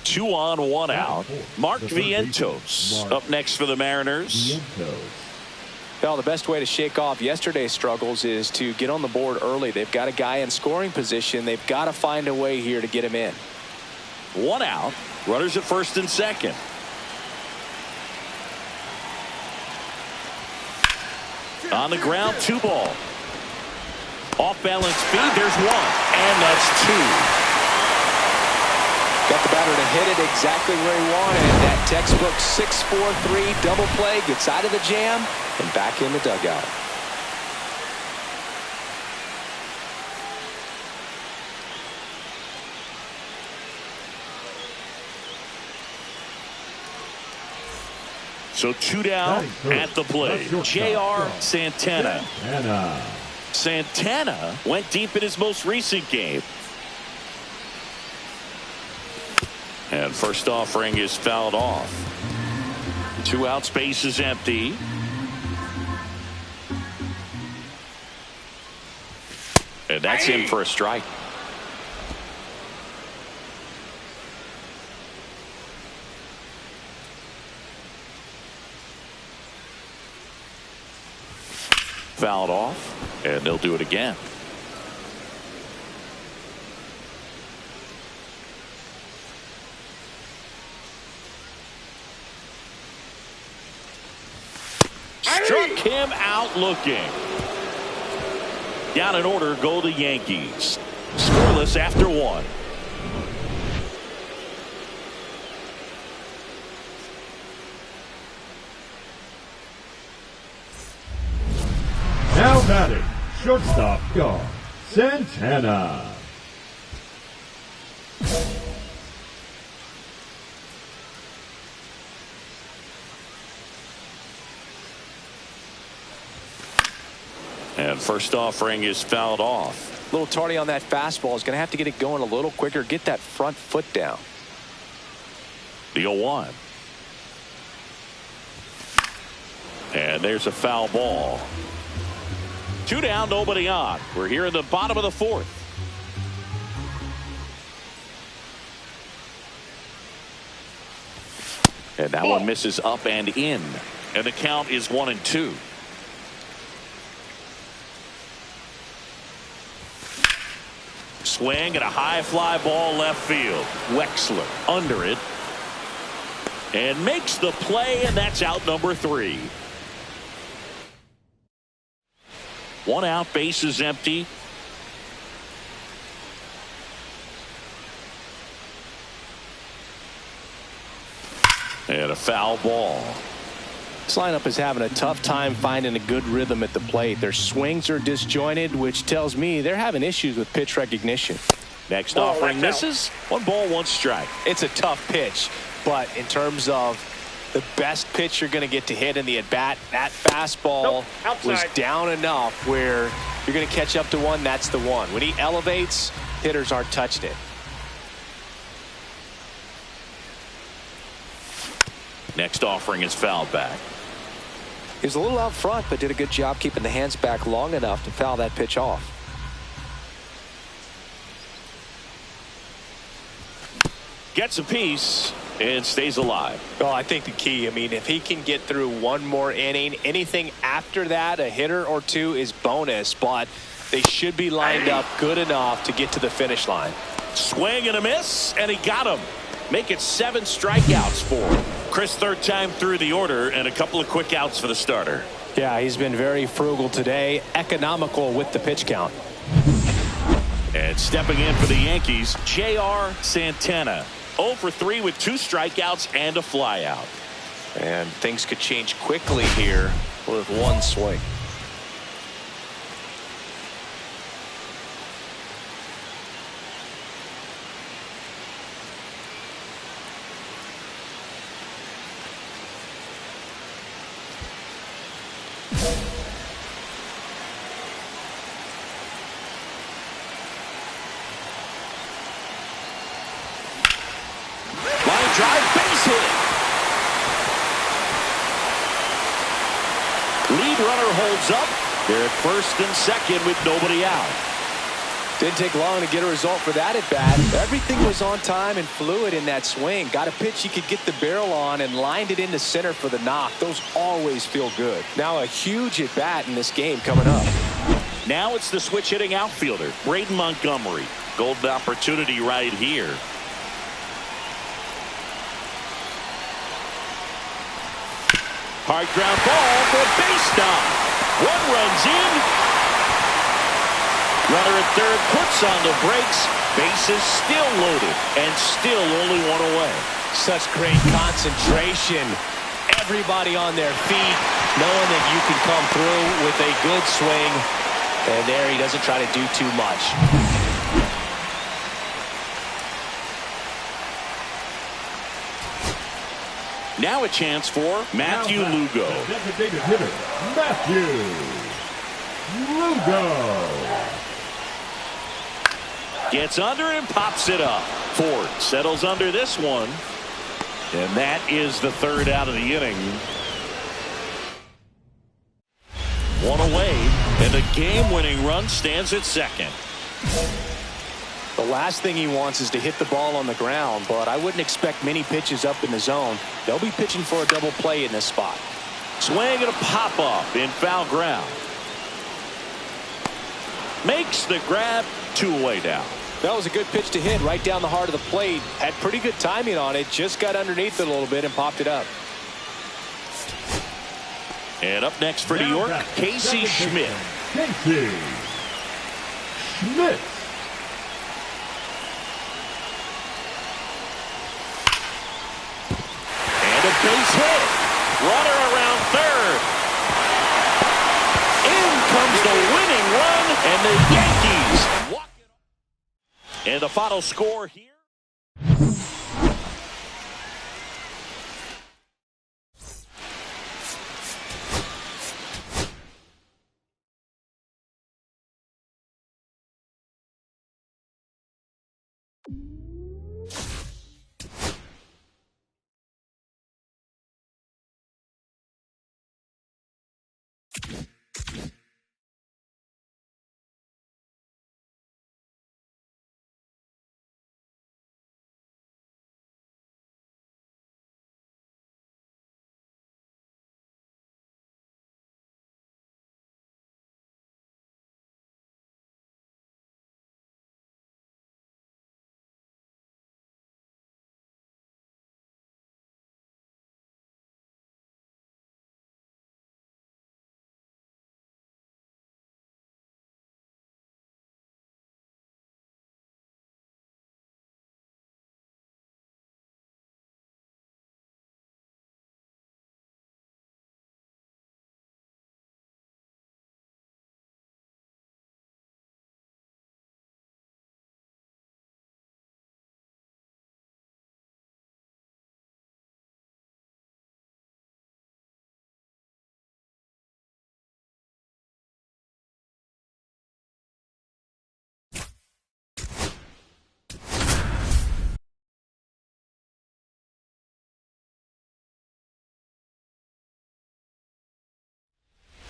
2 on, 1 out. Mark Vientos up next for the Mariners. Well, the best way to shake off yesterday's struggles is to get on the board early. They've got a guy in scoring position. They've got to find a way here to get him in. 1 out. Runners at first and second. On the ground, 2 ball. Off balance speed, there's 1. And that's 2. Got the batter to hit it exactly where he wanted. That textbook 6-4-3 double play, gets out of the jam and back in the dugout. So 2 down at the plate. J.R. Santana. Santana went deep in his most recent game. And first offering is fouled off. 2 outs, base is empty. And that's in for a strike. fouled off, and they'll do it again. Struck him out looking. Down in order go the Yankees. Scoreless after one. Now batting, shortstop guard, Santana. And first offering is fouled off. A little tardy on that fastball. Is going to have to get it going a little quicker. Get that front foot down. The 0-1. And there's a foul ball. 2 down, nobody on. We're here in the bottom of the 4th. And that one misses up and in. And the count is 1-2. Swing and a high fly ball left field. Wexler under it. And makes the play, and that's out number 3. 1 out, base is empty. And a foul ball. This lineup is having a tough time finding a good rhythm at the plate. Their swings are disjointed, which tells me they're having issues with pitch recognition. Next offering misses. 1 ball, 1 strike. It's a tough pitch, but in terms of the best pitch you're going to get to hit in the at-bat, that fastball was down enough where you're going to catch up to one. That's the one. When he elevates, hitters aren't touching it. Next offering is fouled back. He was a little out front, but did a good job keeping the hands back long enough to foul that pitch off. Gets a piece and stays alive. Well, I think the key, I mean, if he can get through one more inning, anything after that, a hitter or two is bonus, but they should be lined up good enough to get to the finish line. Swing and a miss, and he got him. Make it 7 strikeouts for him. Chris, 3rd time through the order, and a couple of quick outs for the starter. Yeah, he's been very frugal today, economical with the pitch count. And stepping in for the Yankees, J.R. Santana. 0 for 3 with 2 strikeouts and a flyout. And things could change quickly here with 1 swing. Drive, base hit. Lead runner holds up. They're at 1st and 2nd with nobody out. Didn't take long to get a result for that at bat. Everything was on time and fluid in that swing. Got a pitch he could get the barrel on and lined it into center for the knock. Those always feel good. Now a huge at bat in this game coming up. Now it's the switch hitting outfielder, Braden Montgomery. Golden opportunity right here. Hard ground ball for a base knock. 1 runs in. Runner at 3rd puts on the brakes. Bases still loaded and still only 1 away. Such great concentration. Everybody on their feet, knowing that you can come through with a good swing. And there he doesn't try to do too much. Now a chance for Matthew Lugo. Designated hitter, Matthew Lugo. Gets under and pops it up. Ford settles under this one. And that is the 3rd out of the inning. 1 away, and the game-winning run stands at 2nd. The last thing he wants is to hit the ball on the ground, but I wouldn't expect many pitches up in the zone. They'll be pitching for a double play in this spot. Swing and a pop-up in foul ground. makes the grab, 2-away now. That was a good pitch to hit right down the heart of the plate. Had pretty good timing on it. Just got underneath it a little bit and popped it up. And up next for New York, Casey Schmidt. Casey Schmidt. And a base hit. Runner around third. In comes the winning run, and the Yankees walk it off. And the final score here.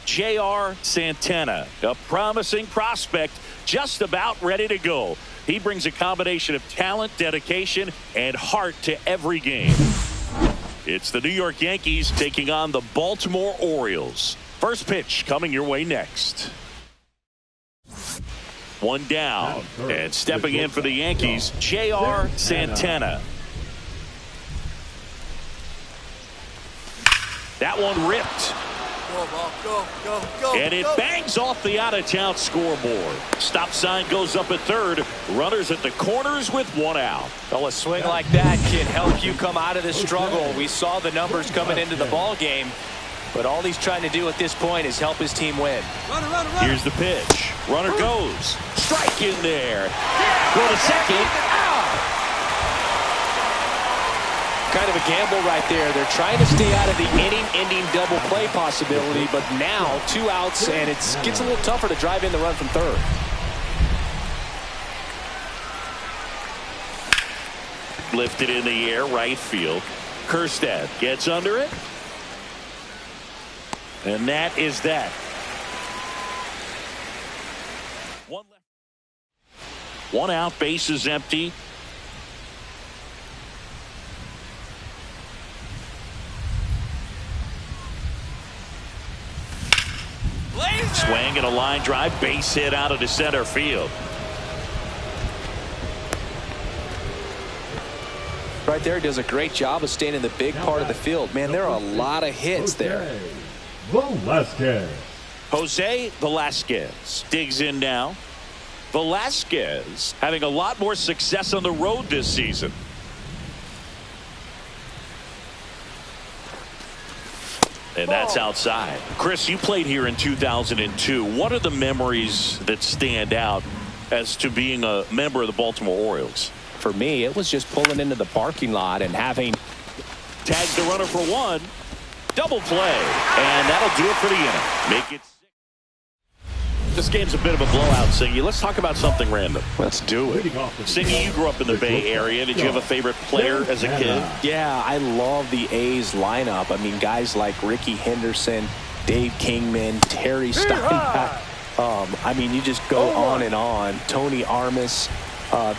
J.R. Santana, a promising prospect, just about ready to go. He brings a combination of talent, dedication, and heart to every game. It's the New York Yankees taking on the Baltimore Orioles. First pitch coming your way next. One down, and stepping in for the Yankees, J.R. Santana. That one ripped. And it bangs off the out-of-town scoreboard. Stop sign goes up at third. Runners at the corners with one out. Well, a swing like that can help you come out of this struggle. We saw the numbers coming into the ball game, but all he's trying to do at this point is help his team win. Here's the pitch. Runner goes. Strike in there. Go to second. Kind of a gamble right there. They're trying to stay out of the inning-ending double play possibility, but now 2 outs, and it gets a little tougher to drive in the run from third. Lifted in the air, right field. Kerstad gets under it. And that is that. One out, base is empty. Swing and a line drive, base hit out of the center field. Right there, does a great job of staying in the big part of the field. Man, there are a lot of hits there. Velasquez. Jose Velasquez digs in now. Velasquez having a lot more success on the road this season. And that's outside. Chris, you played here in 2002. What are the memories that stand out as to being a member of the Baltimore Orioles? For me, it was just pulling into the parking lot and having tagged the runner for one. Double play. And that'll do it for the inning. Make it 6. This game's a bit of a blowout, Singy. Let's talk about something random. Let's do it. Singy, you grew up in the Bay Area. Did you have a favorite player as a kid? Yeah, I love the A's lineup. I mean, guys like Ricky Henderson, Dave Kingman, Terry Steinbach. I mean, you just go on and on. Tony Armas.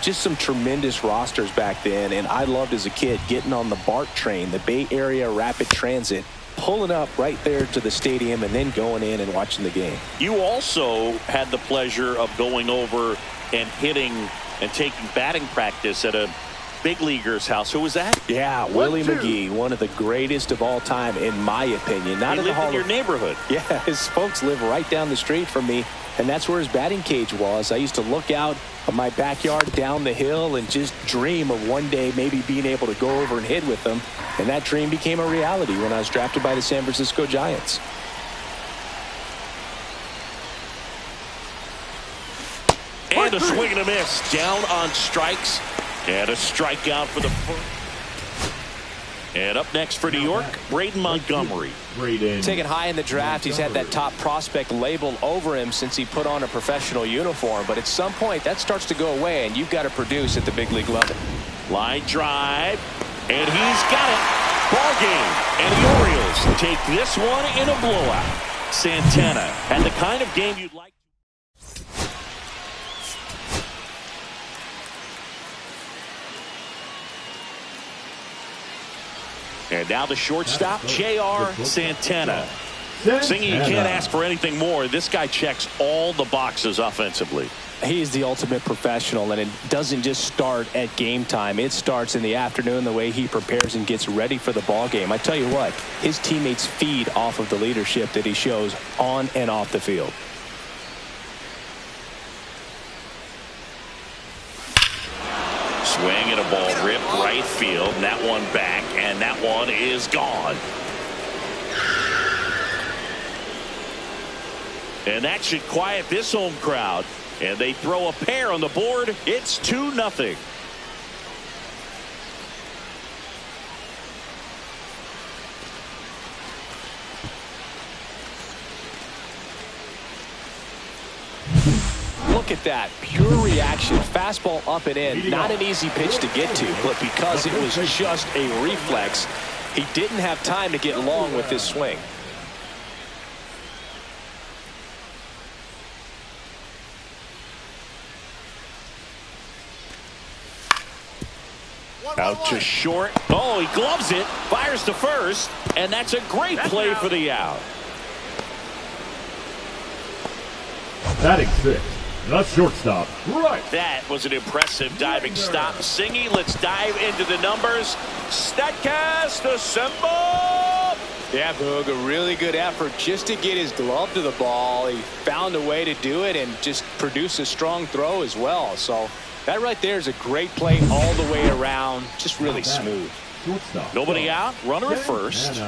Just some tremendous rosters back then. And I loved as a kid getting on the BART train, the Bay Area Rapid Transit, pulling up right there to the stadium and then going in and watching the game. You also had the pleasure of going over and hitting and taking batting practice at a big leaguer's house. Who was that? Yeah, Willie McGee, one of the greatest of all time, in my opinion. Not in the Hall in your neighborhood. Yeah, his folks live right down the street from me, and that's where his batting cage was. I used to look out of my backyard down the hill and just dream of one day maybe being able to go over and hit with him, and that dream became a reality when I was drafted by the San Francisco Giants. And a swing and a miss. Down on strikes. And a strikeout for the first. And up next for New York, Braden Montgomery. Taken high in the draft, he's had that top prospect label over him since he put on a professional uniform. But at some point, that starts to go away, and you've got to produce at the big league level. Line drive. And he's got it. Ball game. And the Orioles take this one in a blowout. Santana had the kind of game you'd like. And now the shortstop, J.R. Santana. Singy, you can't ask for anything more. This guy checks all the boxes offensively. He's the ultimate professional, and it doesn't just start at game time. It starts in the afternoon, the way he prepares and gets ready for the ball game. I tell you what, his teammates feed off of the leadership that he shows on and off the field. Swing and a ball ripped right field. And that one back, and that one is gone. And that should quiet this home crowd. And they throw a pair on the board. It's 2-0. Look at that. Pure reaction. Fastball up and in. Not an easy pitch to get to, but because it was just a reflex, he didn't have time to get long with this swing. Out to short. Oh, he gloves it. Fires to first. And that's a great play for the out. Batting sixth, the shortstop, right. That was an impressive diving stop. Singy, let's dive into the numbers. Statcast assemble. Yeah, Boog, a really good effort just to get his glove to the ball. He found a way to do it and just produce a strong throw as well. So that right there is a great play all the way around. Just really smooth. Nobody out. Runner at first.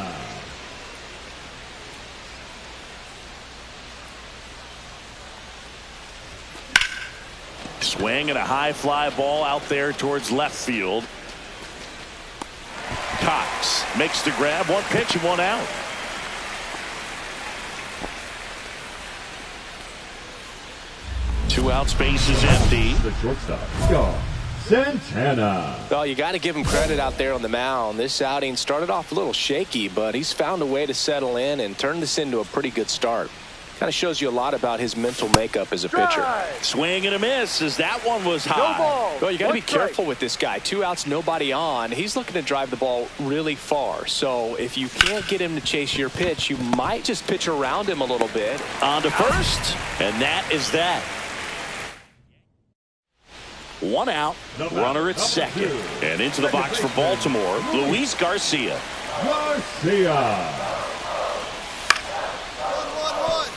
Swing and a high fly ball out there towards left field. Cox makes the grab. One pitch and one out. Two out, space is empty. The shortstop, Santana. Well, you got to give him credit out there on the mound. This outing started off a little shaky, but he's found a way to settle in and turn this into a pretty good start. Kind of shows you a lot about his mental makeup as a pitcher. Swing and a miss as that one was high. Well, you got to be careful with this guy. 2 outs, nobody on. He's looking to drive the ball really far. So if you can't get him to chase your pitch, you might just pitch around him a little bit. On to first, and that is that. 1 out, runner at second. And into the box for Baltimore, Luis Garcia.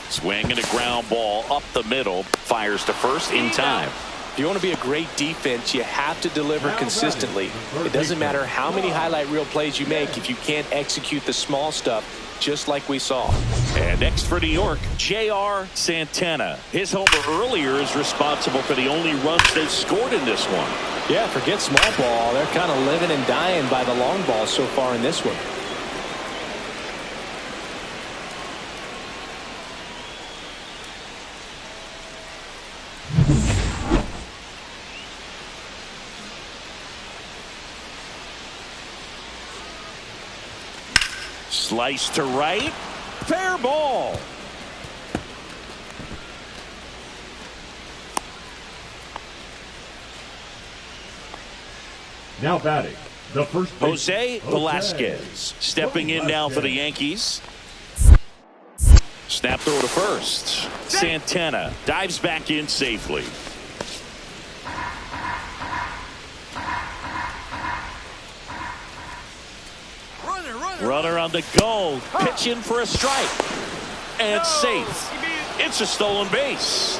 Swing and a ground ball up the middle. Fires to first in time. If you want to be a great defense, you have to deliver consistently. It doesn't matter how many highlight reel plays you make if you can't execute the small stuff, just like we saw. And next for New York, J.R. Santana. His homer earlier is responsible for the only runs they've scored in this one. Yeah, forget small ball. They're kind of living and dying by the long ball so far in this one. Slice to right. Fair ball. Now batting, The first Jose Velasquez stepping in now for the Yankees. Snap throw to first. Santana dives back in safely. Runner on the go. Pitch in for a strike. And safe. It's a stolen base.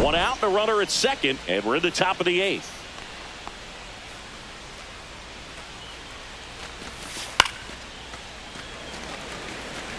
One out, the runner at second, and we're in the top of the eighth.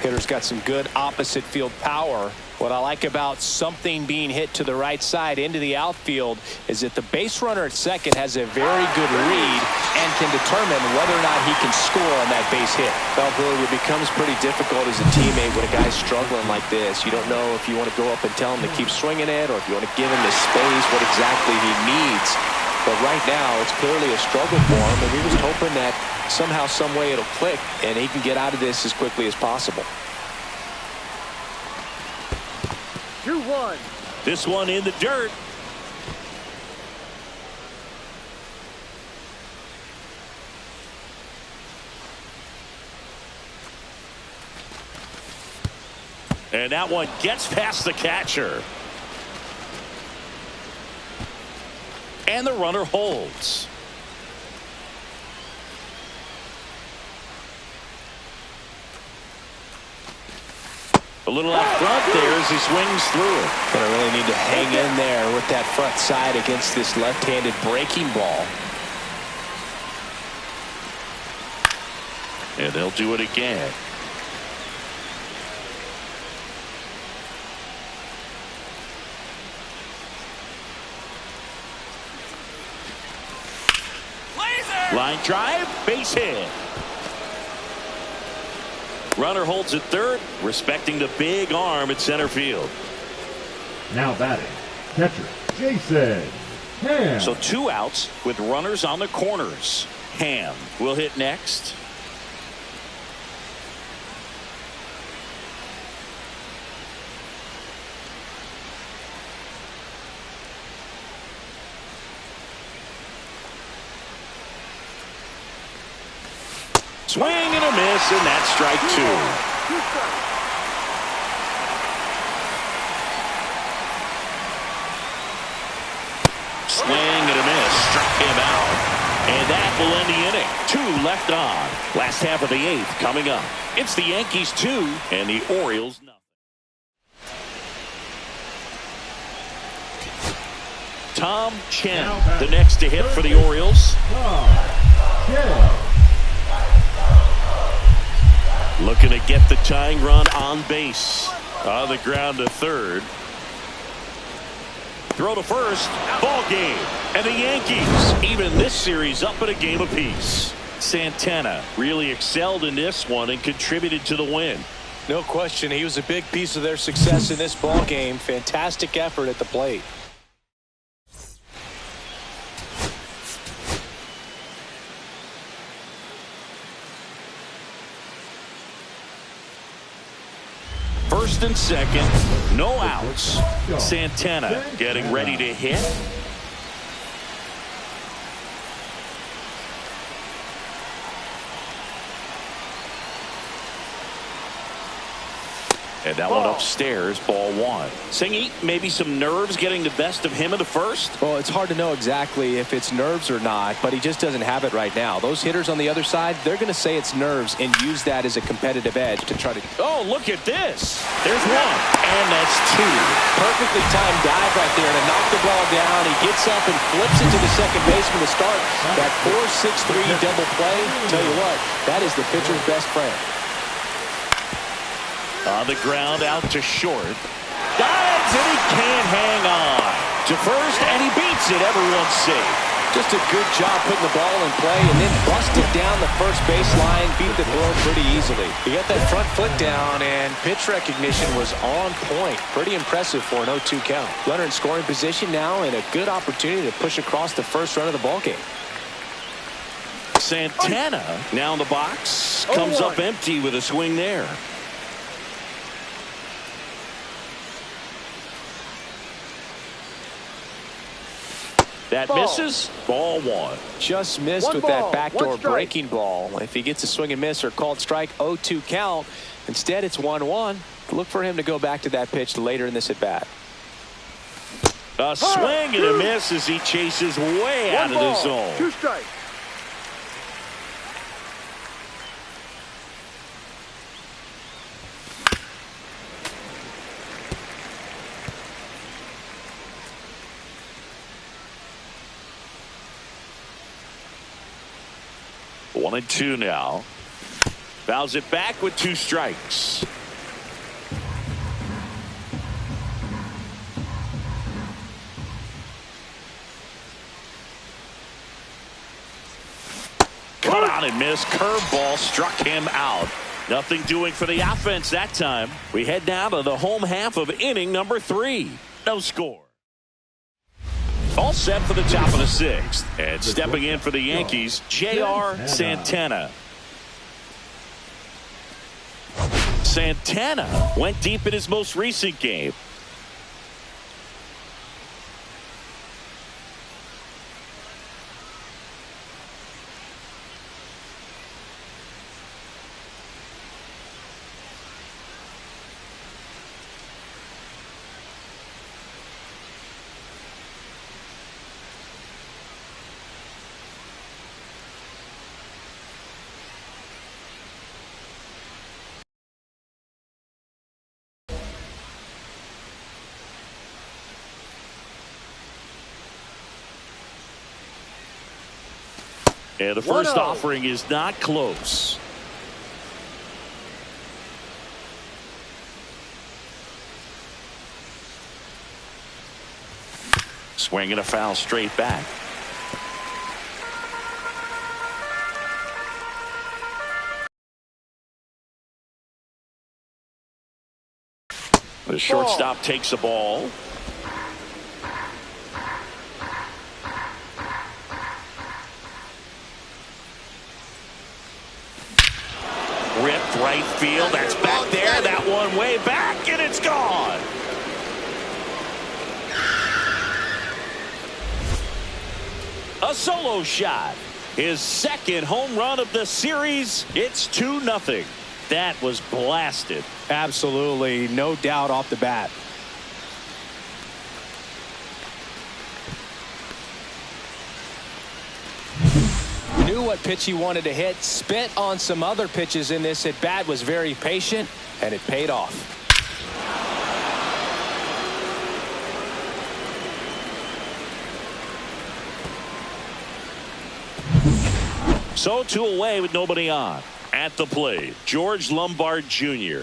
Hitter's got some good opposite field power. What I like about something being hit to the right side into the outfield is that the base runner at second has a very good read and can determine whether or not he can score on that base hit. Well, Billy, it becomes pretty difficult as a teammate when a guy's struggling like this. You don't know if you want to go up and tell him to keep swinging it or if you want to give him the space, what exactly he needs. But right now, it's clearly a struggle for him, and we was hoping that somehow, some way it'll click, and he can get out of this as quickly as possible. 2-1. This one in the dirt. And that one gets past the catcher. And the runner holds. A little out front there as he swings through it. Gonna really need to hang in there with that front side against this left-handed breaking ball. And they'll do it again. Line drive, base hit. Runner holds at third, respecting the big arm at center field. Now batting, catcher, Jason Ham. So 2 outs with runners on the corners. Ham will hit next. Swing and a miss, and that's strike 2. Swing and a miss, struck him out. And that will end the inning. 2 left on. Last half of the 8th coming up. It's the Yankees 2 and the Orioles nothing. Tom Chen, the next to hit for the Orioles. Looking to get the tying run on base. On the ground to third. Throw to first. Ball game. And the Yankees even this series up at a game apiece. Santana really excelled in this one and contributed to the win. No question, he was a big piece of their success in this ball game. Fantastic effort at the plate. First and second, no outs. Santana getting ready to hit. And that one upstairs, ball 1. Singy, maybe some nerves getting the best of him in the first? Well, it's hard to know exactly if it's nerves or not, but he just doesn't have it right now. Those hitters on the other side, they're going to say it's nerves and use that as a competitive edge to try to... Oh, look at this. There's 1. And that's 2. Perfectly timed dive right there to knock the ball down. He gets up and flips it to the second baseman to start that 4-6-3 double play. Tell you what, that is the pitcher's best friend. On the ground, out to short. Dives, and he can't hang on. To first, and he beats it. Everyone's safe. Just a good job putting the ball in play and then busted down the first baseline, beat the throw pretty easily. He got that front foot down, and pitch recognition was on point. Pretty impressive for an 0-2 count. Runner in scoring position now, and a good opportunity to push across the first run of the ball game. Santana now in the box. Comes up empty with a swing there. That misses. Ball one. Just missed with that backdoor breaking ball. If he gets a swing and miss or called strike, 0-2 count. Instead, it's 1-1. Look for him to go back to that pitch later in this at bat. A swing and a miss as he chases way out of the zone. 2 strikes. One and two now. Fouls it back with 2 strikes. Cut out and missed. Curveball struck him out. Nothing doing for the offense that time. We head now to the home half of inning number 3. No score. All set for the top of the 6th. And stepping in for the Yankees, J.R. Santana. Santana went deep in his most recent game. And the first offering is not close. Swinging a foul straight back. The shortstop takes the ball. Ripped right field. That's back there. That one way back, and it's gone. A solo shot. His second home run of the series. It's 2-0. That was blasted. Absolutely. No doubt off the bat. Knew what pitch he wanted to hit. Spent on some other pitches in this at bat. Was very patient, and it paid off. So 2 away with nobody on. At the plate, George Lombard Jr.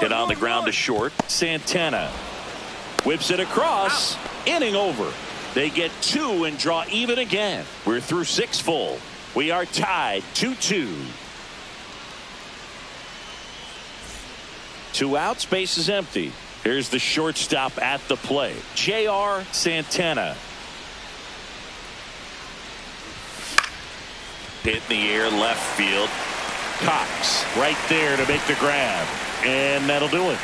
Hit on the ground to short. Santana whips it across. Inning over. They get 2 and draw even again. We're through 6 full. We are tied 2-2. 2 outs, base is empty. Here's the shortstop at the plate, J.R. Santana. Hit in the air, left field. Cox right there to make the grab. And that'll do it.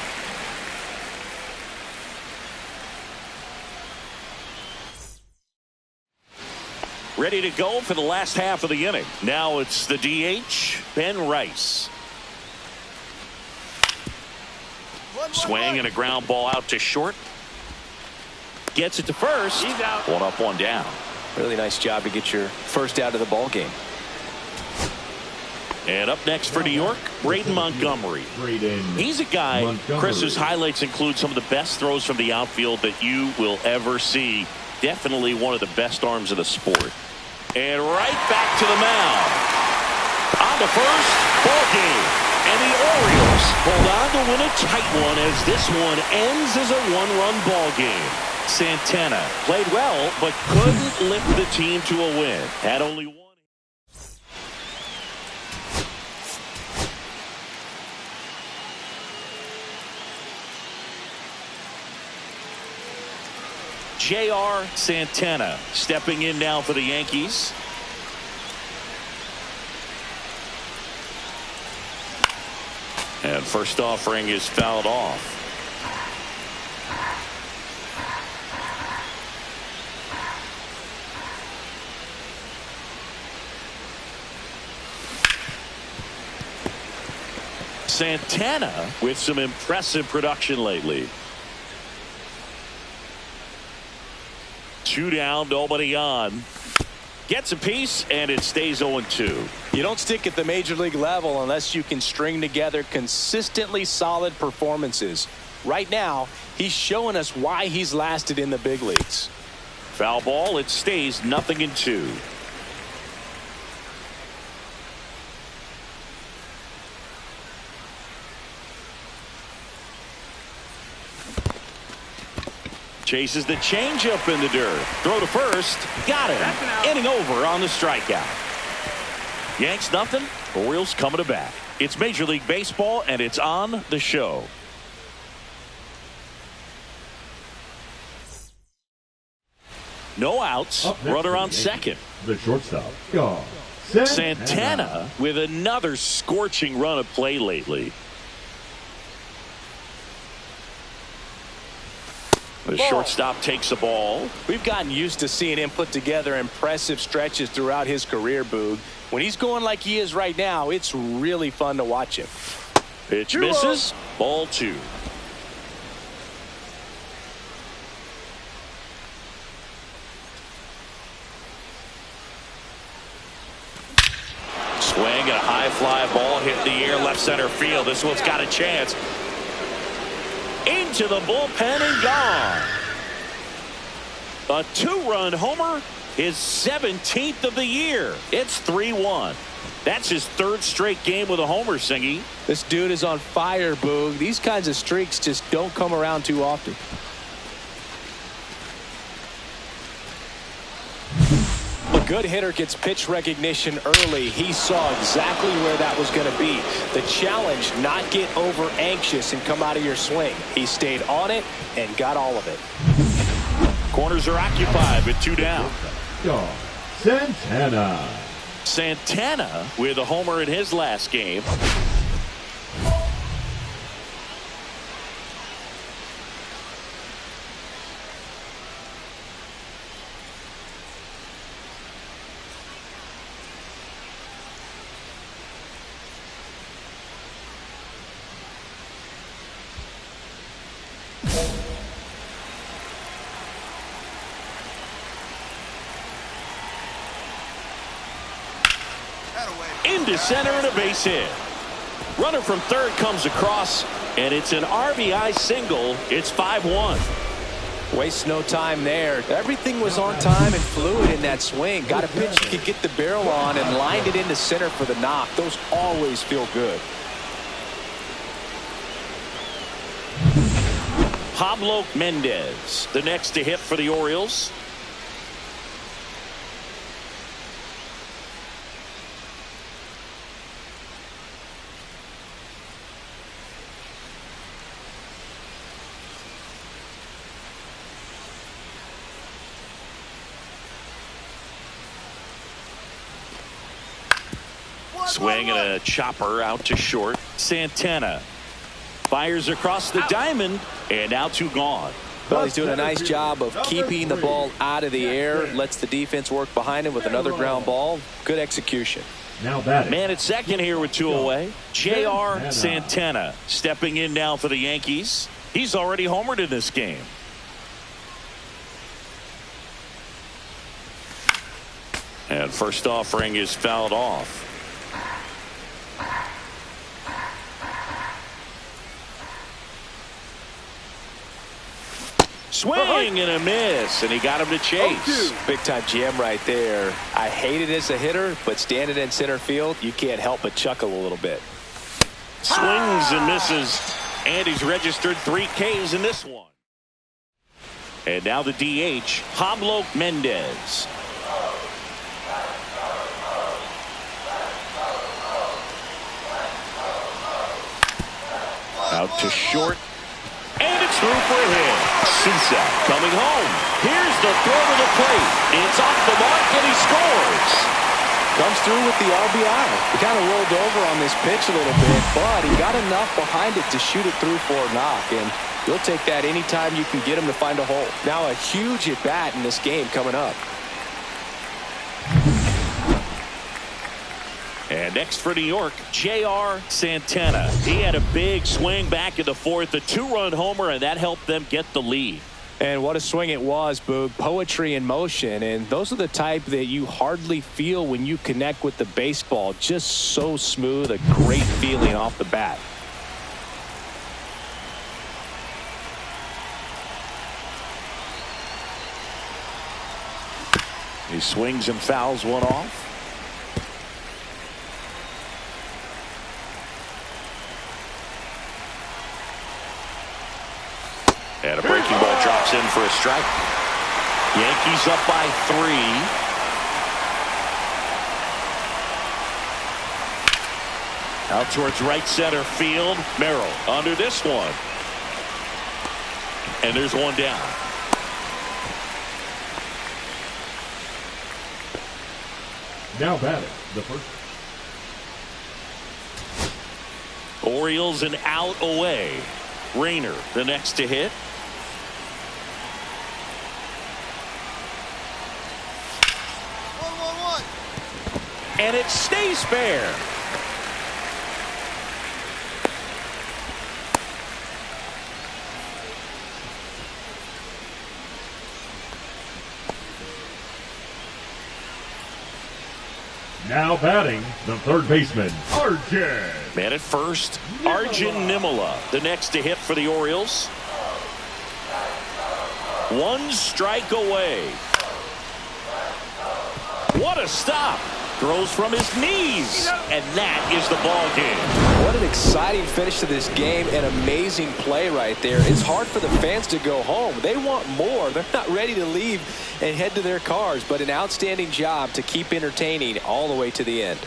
Ready to go for the last half of the inning. Now it's the DH, Ben Rice. Swing and a ground ball out to short. Gets it to first. He's out. 1 up, 1 down. Really nice job to get your first out of the ball game. And up next for New York, Braden Montgomery. He's a guy, Chris's highlights include some of the best throws from the outfield that you will ever see. Definitely one of the best arms of the sport. And right back to the mound. On to first, ball game. And the Orioles hold on to win a tight one as this one ends as a one-run ball game. Santana played well, but couldn't lift the team to a win. Had only one. J.R. Santana stepping in now for the Yankees. And first offering is fouled off. Santana with some impressive production lately. 2 down, nobody on. Gets a piece, and it stays 0-2. You don't stick at the major league level unless you can string together consistently solid performances. Right now, he's showing us why he's lasted in the big leagues. Foul ball, it stays 0-2. Chases the changeup in the dirt. Throw to first. Got him. Inning over on the strikeout. Yanks nothing. Orioles coming to bat. It's Major League Baseball, and it's on the show. No outs. Runner on second. The shortstop, Santana with another scorching run of play lately. The shortstop takes the ball. We've gotten used to seeing him put together impressive stretches throughout his career, Boog. When he's going like he is right now, it's really fun to watch him. Pitch misses. Ball 2. Swing and a high fly ball hit the air left center field. This one's got a chance. Into the bullpen and gone. A 2-run homer, his 17th of the year. It's 3-1. That's his 3rd straight game with a homer, Singy. This dude is on fire, Boog. These kinds of streaks just don't come around too often. A good hitter gets pitch recognition early. He saw exactly where that was going to be. The challenge, not get over anxious and come out of your swing. He stayed on it and got all of it. Corners are occupied with 2 down. Santana. Santana with a homer in his last game. Into center and a base hit. Runner from third comes across, and it's an RBI single. It's 5-1. Waste no time there. Everything was on time and fluid in that swing. Got a pitch you could get the barrel on and lined it into center for the knock. Those always feel good. Pablo Mendez, the next to hit for the Orioles. Swing and a chopper out to short. Santana fires across the diamond, and now 2 gone. Well, he's doing a nice job of keeping the ball out of the air. Lets the defense work behind him with another ground ball. Good execution. Now batting. Man at second here with 2 away. J.R. Santana stepping in now for the Yankees. He's already homered in this game. And first offering is fouled off. Swing and a miss, and he got him to chase. Big time GM right there. I hate it as a hitter, but standing in center field, you can't help but chuckle a little bit. Swings and misses. And he's registered 3 Ks in this one. And now the DH, Pablo Mendez. Out to short. And it's through for a hit. Sousa coming home. Here's the throw to the plate. It's off the mark and he scores. Comes through with the RBI. He kind of rolled over on this pitch a little bit, but he got enough behind it to shoot it through for a knock. And you'll take that anytime you can get him to find a hole. Now a huge at-bat in this game coming up. And next for New York, J.R. Santana. He had a big swing back in the fourth, a 2-run homer, and that helped them get the lead. And what a swing it was, Boog. Poetry in motion. And those are the type that you hardly feel when you connect with the baseball. Just so smooth, a great feeling off the bat. He swings and fouls one off. And a breaking ball drops in for a strike. Yankees up by 3. Out towards right center field. Merrill under this one. And there's one down. Now batting the first. Orioles an out away. Rayner the next to hit. And it stays fair. Now batting the third baseman, Arjun. Man at first, Arjun Nimala the next to hit for the Orioles. 1 strike away. What a stop. Throws from his knees. And that is the ball game. What an exciting finish to this game. An amazing play right there. It's hard for the fans to go home. They want more. They're not ready to leave and head to their cars. But an outstanding job to keep entertaining all the way to the end.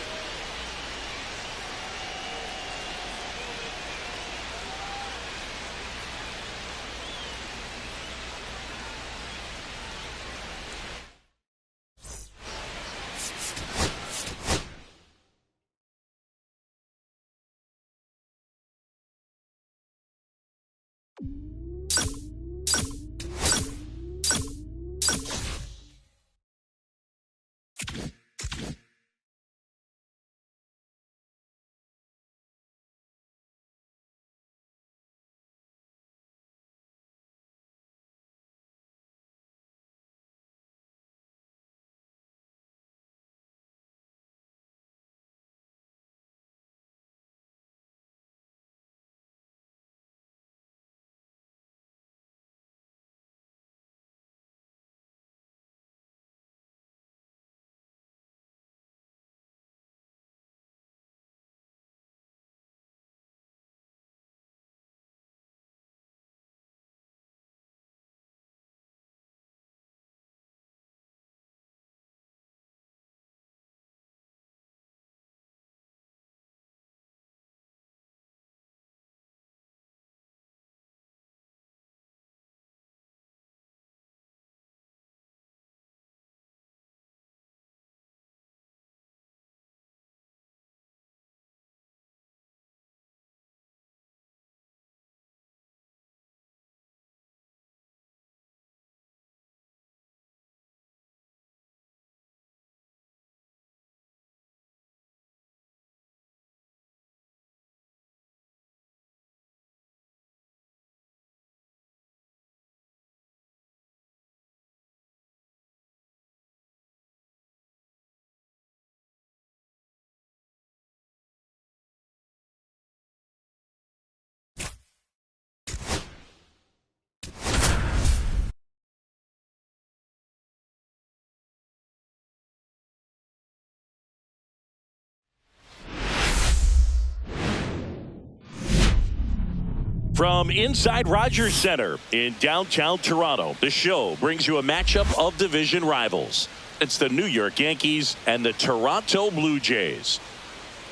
From inside Rogers Center in downtown Toronto, the show brings you a matchup of division rivals. It's the New York Yankees and the Toronto Blue Jays.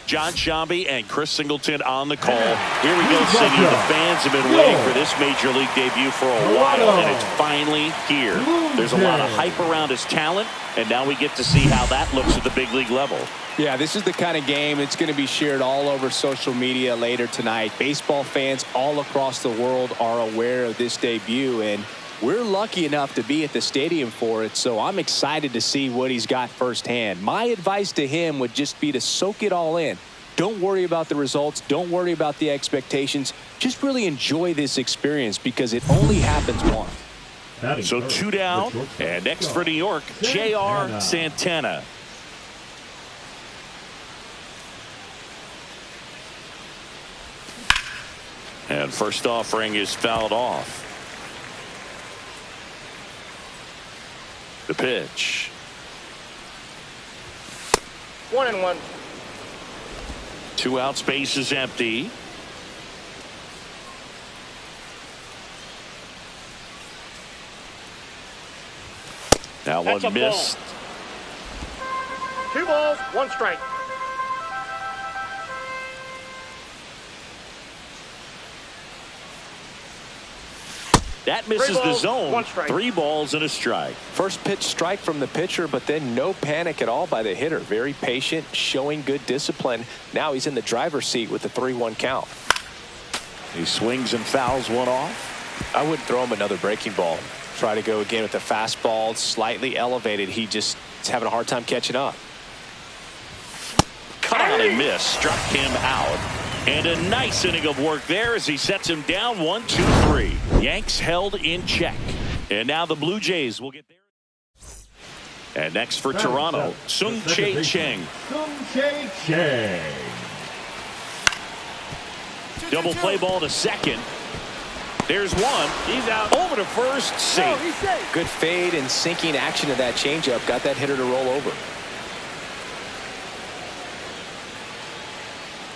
John Shambi and Chris Singleton on the call. Here we go, Siggy. The fans have been waiting for this Major League debut for a while, and it's finally here. There's a lot of hype around his talent, and now we get to see how that looks at the big league level. Yeah, this is the kind of game that's going to be shared all over social media later tonight. Baseball fans all across the world are aware of this debut, and we're lucky enough to be at the stadium for it, so I'm excited to see what he's got firsthand. My advice to him would just be to soak it all in. Don't worry about the results. Don't worry about the expectations. Just really enjoy this experience because it only happens once. So 2 down, and next for New York, J.R. Santana. And first offering is fouled off. The pitch. 1-1. 2 out, space is empty. Now That's one missed. 2 balls, 1 strike. That misses the zone. 1 strike. 3 balls and a strike. First pitch strike from the pitcher, but then no panic at all by the hitter. Very patient, showing good discipline. Now he's in the driver's seat with the 3-1 count. He swings and fouls one off. I wouldn't throw him another breaking ball. Try to go again with the fastball, slightly elevated. He just is having a hard time catching up. Cut on and miss. Struck him out. And a nice inning of work there as he sets him down 1-2-3. Yanks held in check. And now the Blue Jays will get there. And next for Toronto, Sung-Chae Cheng. Sung-Chae Cheng. Double play ball to second. There's one. He's out. Over to first. Safe. He's safe. Good fade and sinking action of that changeup. Got that hitter to roll over.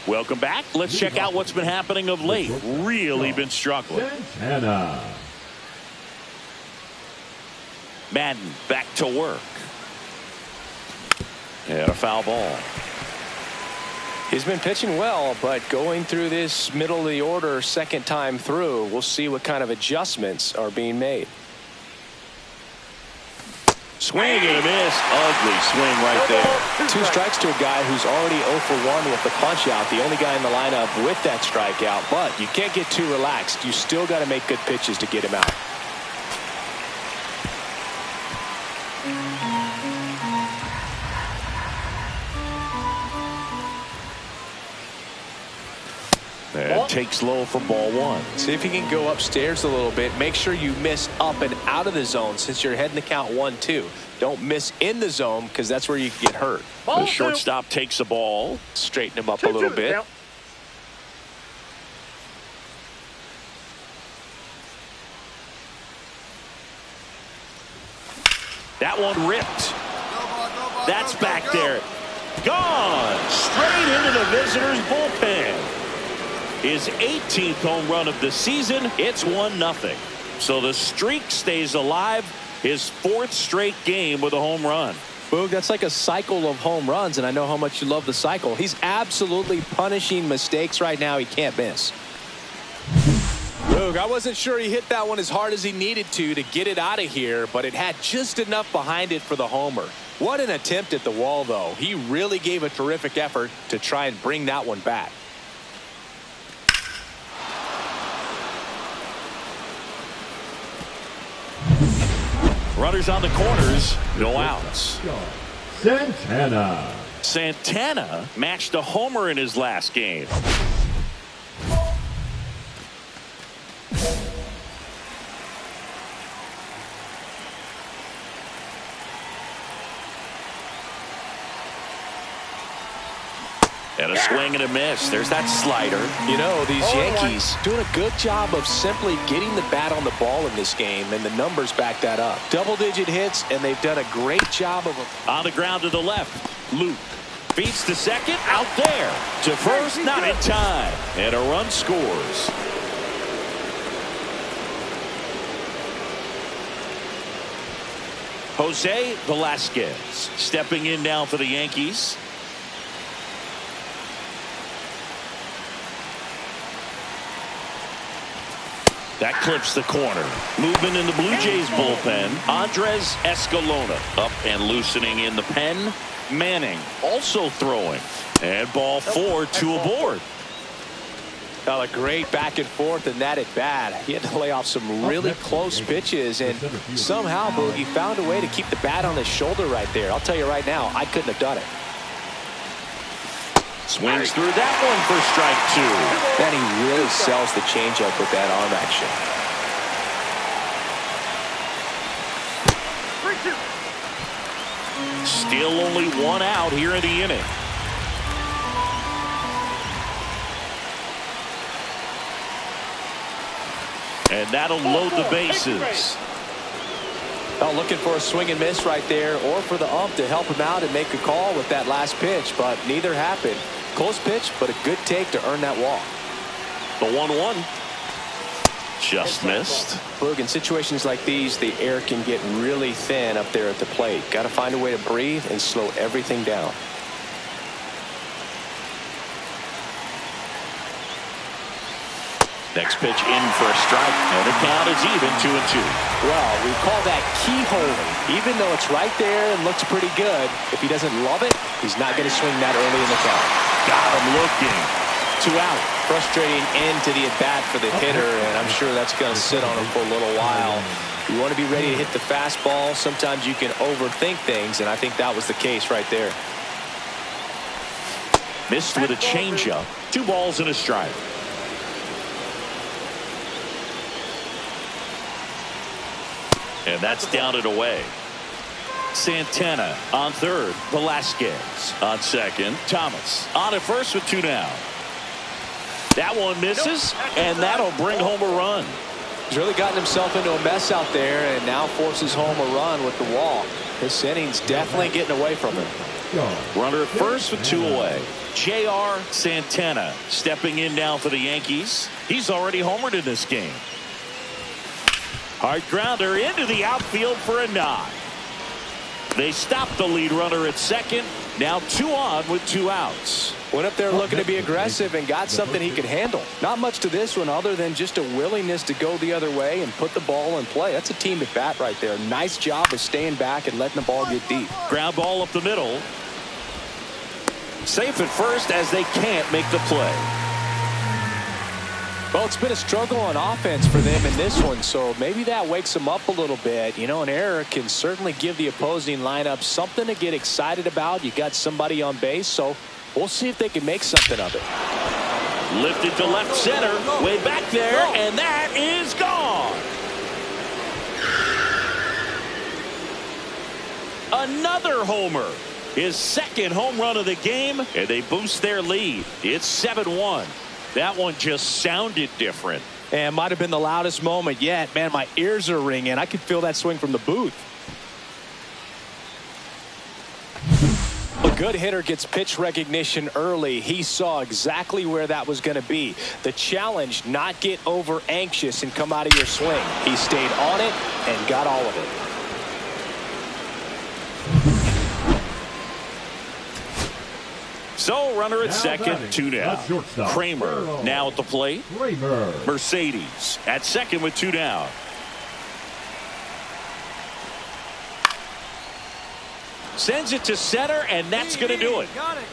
Welcome back. Let's check out what's been happening of late. Really been struggling. Santana. Madden back to work. And a foul ball. He's been pitching well, but going through this middle of the order second time through, we'll see what kind of adjustments are being made. Swing and a miss. Ugly swing right there. 2 strikes to a guy who's already 0 for 1 with the punch out. The only guy in the lineup with that strikeout, but you can't get too relaxed. You still got to make good pitches to get him out. And takes low for ball 1. See if you can go upstairs a little bit. Make sure you miss up and out of the zone since you're heading to count 1-2. Don't miss in the zone because that's where you get hurt. The shortstop takes the ball. Straighten him up a little bit. Count. That one ripped. That's back there. Gone. Straight into the visitor's bullpen. His 18th home run of the season. It's 1-0. So the streak stays alive. His 4th straight game with a home run. Boog, that's like a cycle of home runs, and I know how much you love the cycle. He's absolutely punishing mistakes right now. He can't miss. Boog, I wasn't sure he hit that one as hard as he needed to get it out of here, but it had just enough behind it for the homer. What an attempt at the wall, though. He really gave a terrific effort to try and bring that one back. Runners on the corners, no outs. Santana. Santana matched a homer in his last game. And a swing and a miss. There's that slider. You know, these Yankees doing a good job of simply getting the bat on the ball in this game, and the numbers back that up. Double-digit hits, and they've done a great job of on the ground to the left. Luke feeds to second, out there. To first, not in time. And a run scores. Jose Velasquez stepping in now for the Yankees. That clips the corner. Movement in the Blue Jays bullpen. Andres Escalona up and loosening in the pen. Manning also throwing. And ball 4, 2 aboard. A great back and forth in that at bat. He had to lay off some really close pitches, and somehow Boogie found a way to keep the bat on his shoulder right there. I'll tell you right now, I couldn't have done it. Swings through that one for strike 2. And he really sells the changeup with that arm action. 3-2. Still only 1 out here in the inning. And that'll load the bases. Oh, looking for a swing and miss right there, or for the ump to help him out and make a call with that last pitch, but neither happened. Close pitch, but a good take to earn that walk. The 1-1 just missed. Boog, in situations like these, the air can get really thin up there at the plate. Got to find a way to breathe and slow everything down. Next pitch in for a strike, and the count is even 2-2. Well, we call that keyholing. Even though it's right there and looks pretty good, if he doesn't love it, he's not going to swing that early in the count. Got him looking. 2 out. Frustrating end to the at-bat for the hitter, and I'm sure that's going to sit on him for a little while. You want to be ready to hit the fastball. Sometimes you can overthink things, and I think that was the case right there. Missed with a changeup. 2 balls and a strike. And that's down and away. Santana on third. Velasquez on second. Thomas on at first with 2 down. That one misses, and that'll bring home a run. He's really gotten himself into a mess out there and now forces home a run with the walk. This inning's definitely getting away from him. Runner at first with 2 away. J.R. Santana stepping in now for the Yankees. He's already homered in this game. Hard grounder into the outfield for a nod. They stop the lead runner at second. Now 2 on with 2 outs. Went up there looking to be aggressive and got something he could handle. Not much to this one other than just a willingness to go the other way and put the ball in play. That's a team at bat right there. Nice job of staying back and letting the ball get deep. Ground ball up the middle. Safe at first as they can't make the play. Well, it's been a struggle on offense for them in this one, so maybe that wakes them up a little bit. You know, an error can certainly give the opposing lineup something to get excited about. You got somebody on base, so we'll see if they can make something of it. Lifted to left center, way back there, and that is gone. Another homer. His second home run of the game, and they boost their lead. It's 7-1. That one just sounded different. And might have been the loudest moment yet. Man, my ears are ringing. I could feel that swing from the booth. A good hitter gets pitch recognition early. He saw exactly where that was going to be. The challenge, not get over anxious and come out of your swing. He stayed on it and got all of it. So runner at second, 2 down. Kramer now at the plate. Mercedes at second with 2 down. Sends it to center, and that's going to do it. Got it.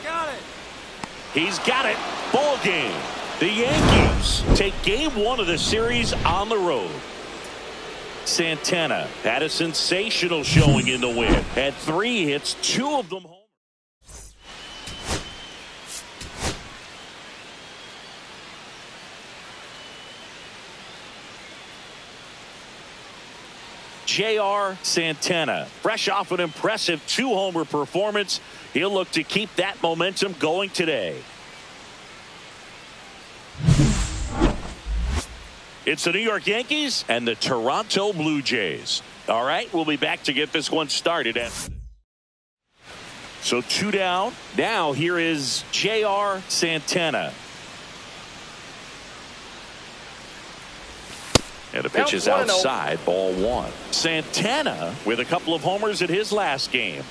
He's got it. Ball game. The Yankees take game 1 of the series on the road. Santana had a sensational showing in the win. Had 3 hits, 2 of them home. J.R. Santana, fresh off an impressive 2-homer performance. He'll look to keep that momentum going today. It's the New York Yankees and the Toronto Blue Jays. All right, we'll be back to get this one started. So 2 down. Now here is J.R. Santana. And the pitch is outside, ball one. Santana with a couple of homers in his last game.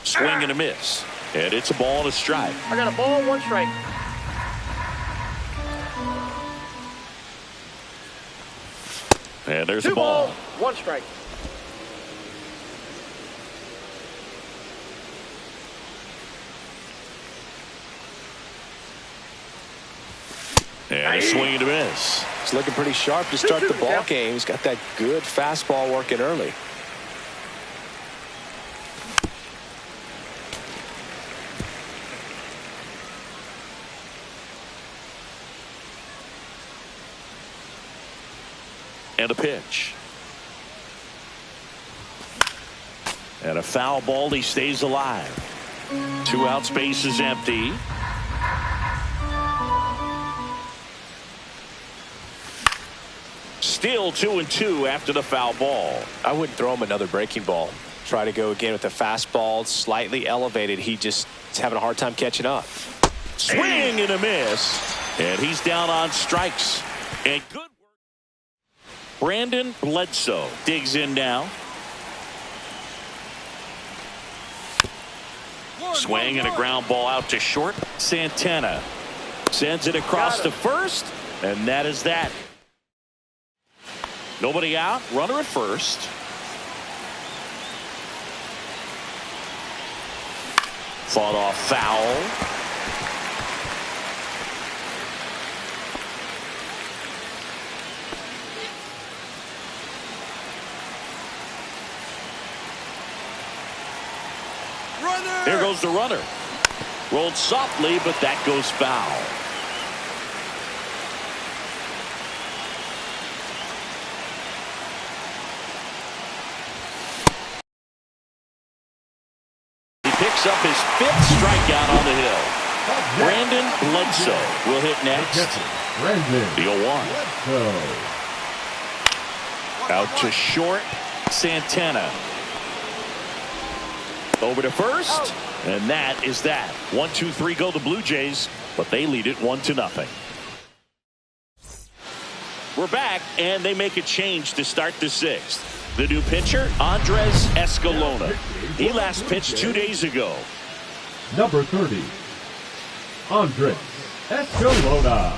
Swing and a miss. And it's a ball and a strike. I got a ball, 1 strike. And there's 2 a ball. 1 strike. And a swing and a miss. He's looking pretty sharp to start the ball game. He's got that good fastball working early. And a pitch. And a foul ball. He stays alive. 2 out, space is empty. Still 2-2 after the foul ball. I wouldn't throw him another breaking ball. Try to go again with the fastball, slightly elevated. He just is having a hard time catching up. Swing and a miss. And he's down on strikes. And good work. Brandon Bledsoe digs in now. Swing and a ground ball out to short. Santana sends it across to first. And that is that. Nobody out. Runner at first. Fought off foul. Runner! There goes the runner. Rolled softly, but that goes foul. Picks up his 5th strikeout on the hill. Brandon Bledsoe will hit next. Brandon The 0-1. Bledsoe. Out to short. Santana. Over to first. And that is that. 1-2-3 go the Blue Jays, but they lead it 1-0. We're back, and they make a change to start the 6th. The new pitcher, Andres Escalona. He last pitched 2 days ago. Number 30, Andres Escalona.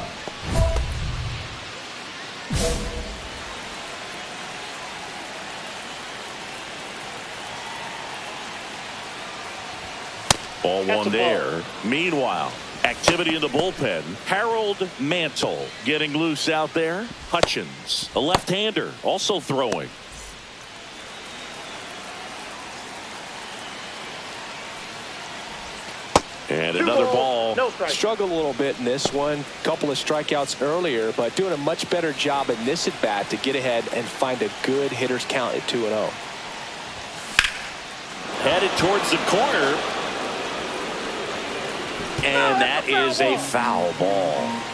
Ball one there. Meanwhile, activity in the bullpen. Harold Mantle getting loose out there. Hutchins, a left-hander, also throwing. And another ball. No strike. Struggled a little bit in this one. Couple of strikeouts earlier, but doing a much better job in this at bat to get ahead and find a good hitter's count at 2-0. Headed towards the corner. And that is a foul ball.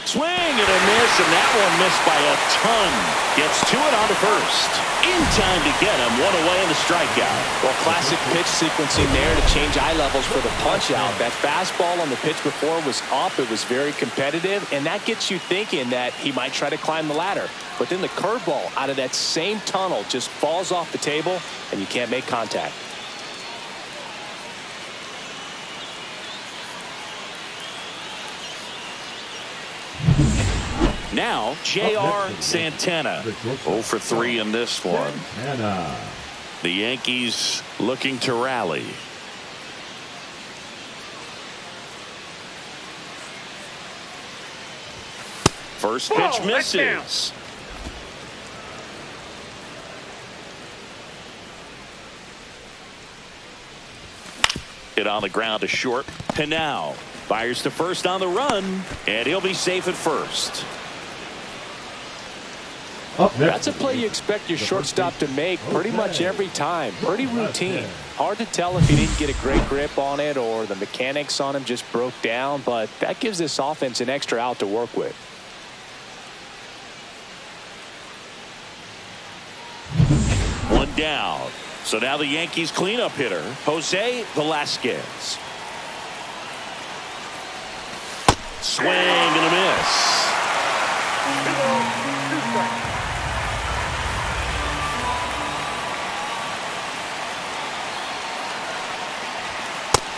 Swing and a miss, and that one missed by a ton. Gets to it on to first. In time to get him. 1 away in the strikeout. Well, classic pitch sequencing there to change eye levels for the punch out. That fastball on the pitch before was up. It was very competitive, and that gets you thinking that he might try to climb the ladder. But then the curveball out of that same tunnel just falls off the table, and you can't make contact. Now, J.R. Santana. 0 for 3 in this one. Santana. The Yankees looking to rally. First pitch misses. Hit on the ground to short. Pinal fires to first on the run, and he'll be safe at first. That's a play you expect your shortstop to make pretty much every time. Pretty routine. Hard to tell if he didn't get a great grip on it or the mechanics on him just broke down, but that gives this offense an extra out to work with. down. So now the Yankees cleanup hitter, Jose Velasquez. Swing and a miss.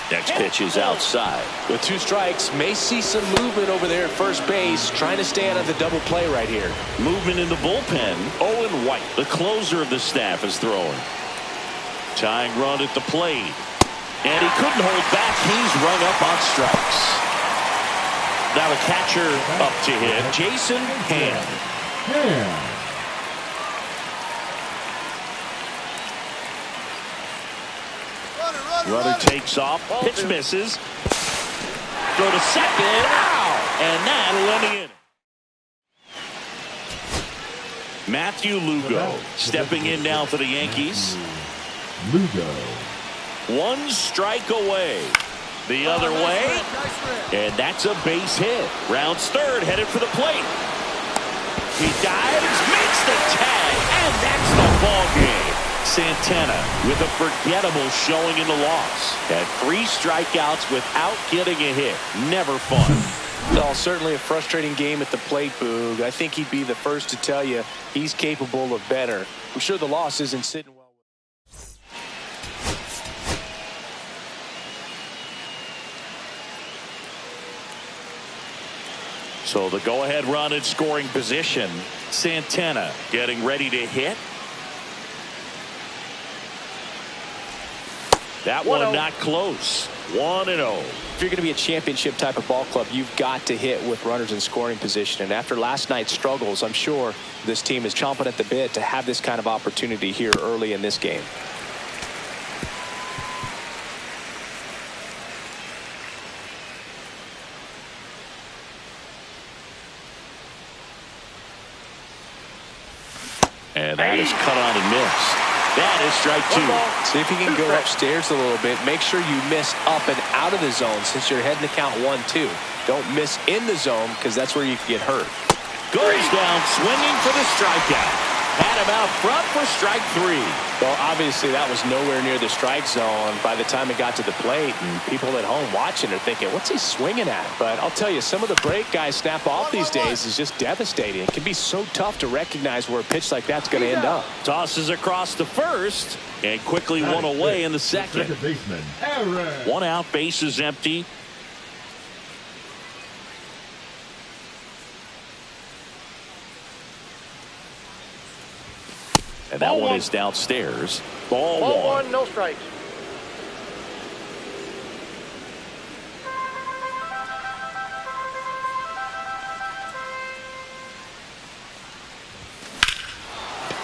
Next pitch is outside. With 2 strikes, may see some movement over there at first base, trying to stay out of the double play right here. Movement in the bullpen. Owen White, the closer of the staff, is throwing. Tying run at the plate. And he couldn't hold back. He's rung up on strikes. Now the catcher up to hit, Jason Hand. Runner takes off. Pitch misses. Throw to second. Ow! And that'll end the inning. Matthew Lugo stepping in now for the Yankees. Lugo. 1 strike away. The other way. And that's a base hit. Rounds third, headed for the plate. He dives, makes the tag, and that's the ball game. Santana with a forgettable showing in the loss. Had 3 strikeouts without getting a hit. Never fun. Well, certainly a frustrating game at the plate, Boog. I think he'd be the first to tell you he's capable of better. I'm sure the loss isn't sitting well. So the go-ahead run in scoring position. Santana getting ready to hit. That one not close. 1-0. If you're going to be a championship type of ball club, you've got to hit with runners in scoring position. And after last night's struggles, I'm sure this team is chomping at the bit to have this kind of opportunity here early in this game. And that is cut on and missed. That is strike 2. See if you can go upstairs a little bit. Make sure you miss up and out of the zone since you're heading to count 1-2. Don't miss in the zone because that's where you can get hurt. Goes down swinging for the strikeout. Had him out front for strike 3. Well, obviously that was nowhere near the strike zone by the time it got to the plate, and people at home watching are thinking, what's he swinging at? But I'll tell you, some of the break guys snap off these days is just devastating. It can be so tough to recognize where a pitch like that's going to end up. Tosses across to first and quickly one away in the second. Second baseman, Aaron. 1 out, base is empty. And that one is downstairs. Ball 1. No strikes.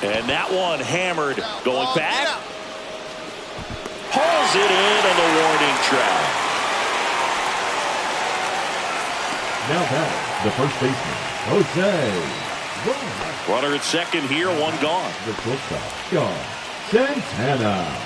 And that one hammered. Going back. Hauls it in on the warning track. Now back, the first baseman, Jose. Runner at second here, 1 gone. The shortstop, gone. Santana.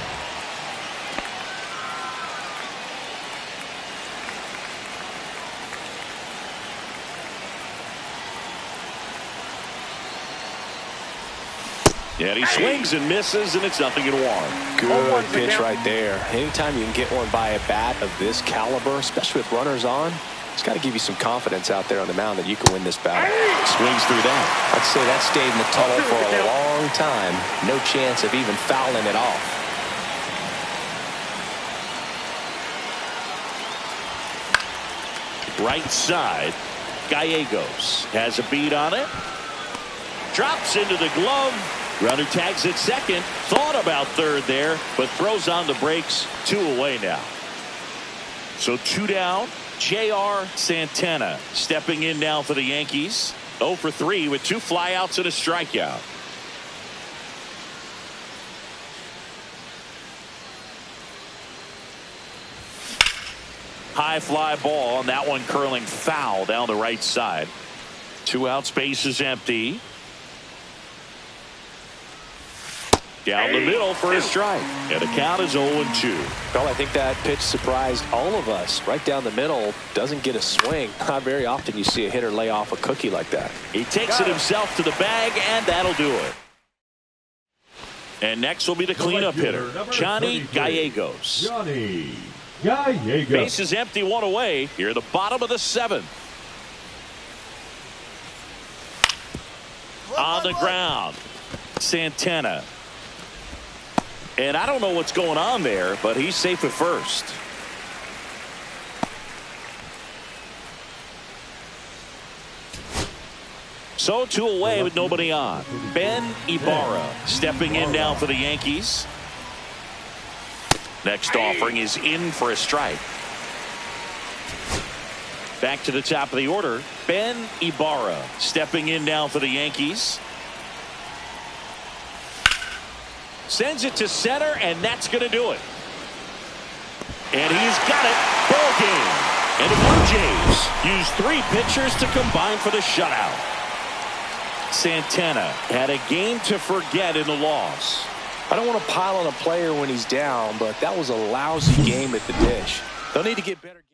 And he swings and misses, and it's 0-1. Good pitch right there. Anytime you can get one by a bat of this caliber, especially with runners on, it's got to give you some confidence out there on the mound that you can win this battle. Swings through that. I'd say that stayed in the tunnel for a long time. No chance of even fouling it off. Right side. Gallegos has a beat on it. Drops into the glove. Runner tags at second. Thought about third there, but throws on the brakes. 2 away now. So 2 down. J.R. Santana stepping in now for the Yankees. 0 for 3 with 2 flyouts and a strikeout. High fly ball, and that one curling foul down the right side. 2 outs, base is empty. Down the middle for a strike. And the count is 0-2. Well, I think that pitch surprised all of us. Right down the middle, doesn't get a swing. Not very often you see a hitter lay off a cookie like that. He takes it himself to the bag, and that'll do it. And next will be the cleanup hitter, Johnny Gallegos. Johnny Gallegos. Base is empty, one away. Here at the bottom of the 7th. On the ground, Santana. And I don't know what's going on there, but he's safe at first. So 2 away with nobody on. Ben Ibarra stepping in now for the Yankees. Next offering is in for a strike. Back to the top of the order, Ben Ibarra stepping in now for the Yankees. Sends it to center, and that's going to do it. And he's got it. Ball game. And the Blue Jays use 3 pitchers to combine for the shutout. Santana had a game to forget in the loss. I don't want to pile on a player when he's down, but that was a lousy game at the dish. They'll need to get better.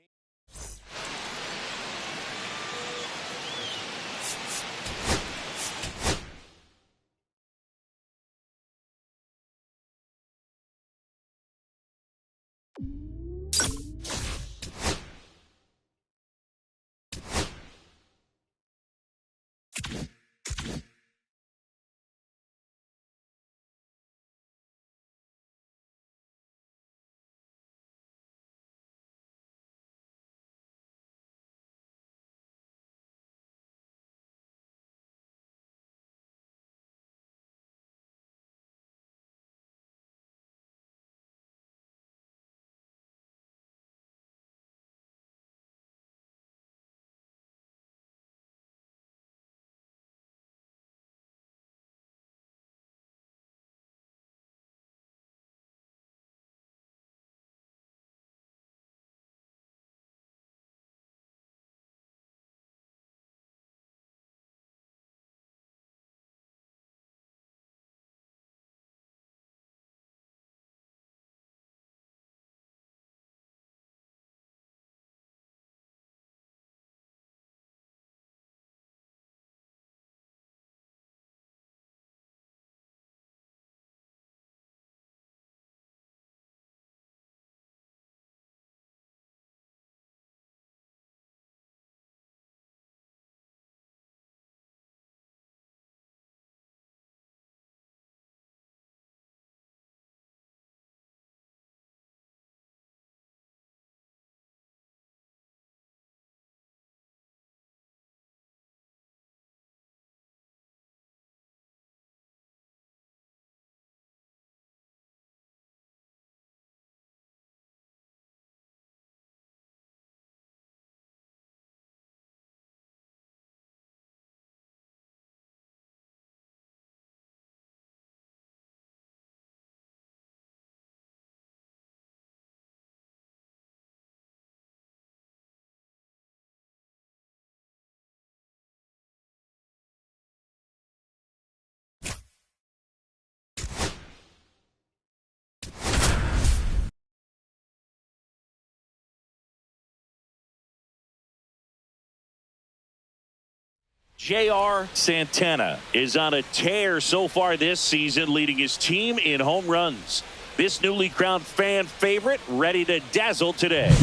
J.R. Santana is on a tear so far this season, leading his team in home runs. This newly crowned fan favorite ready to dazzle today.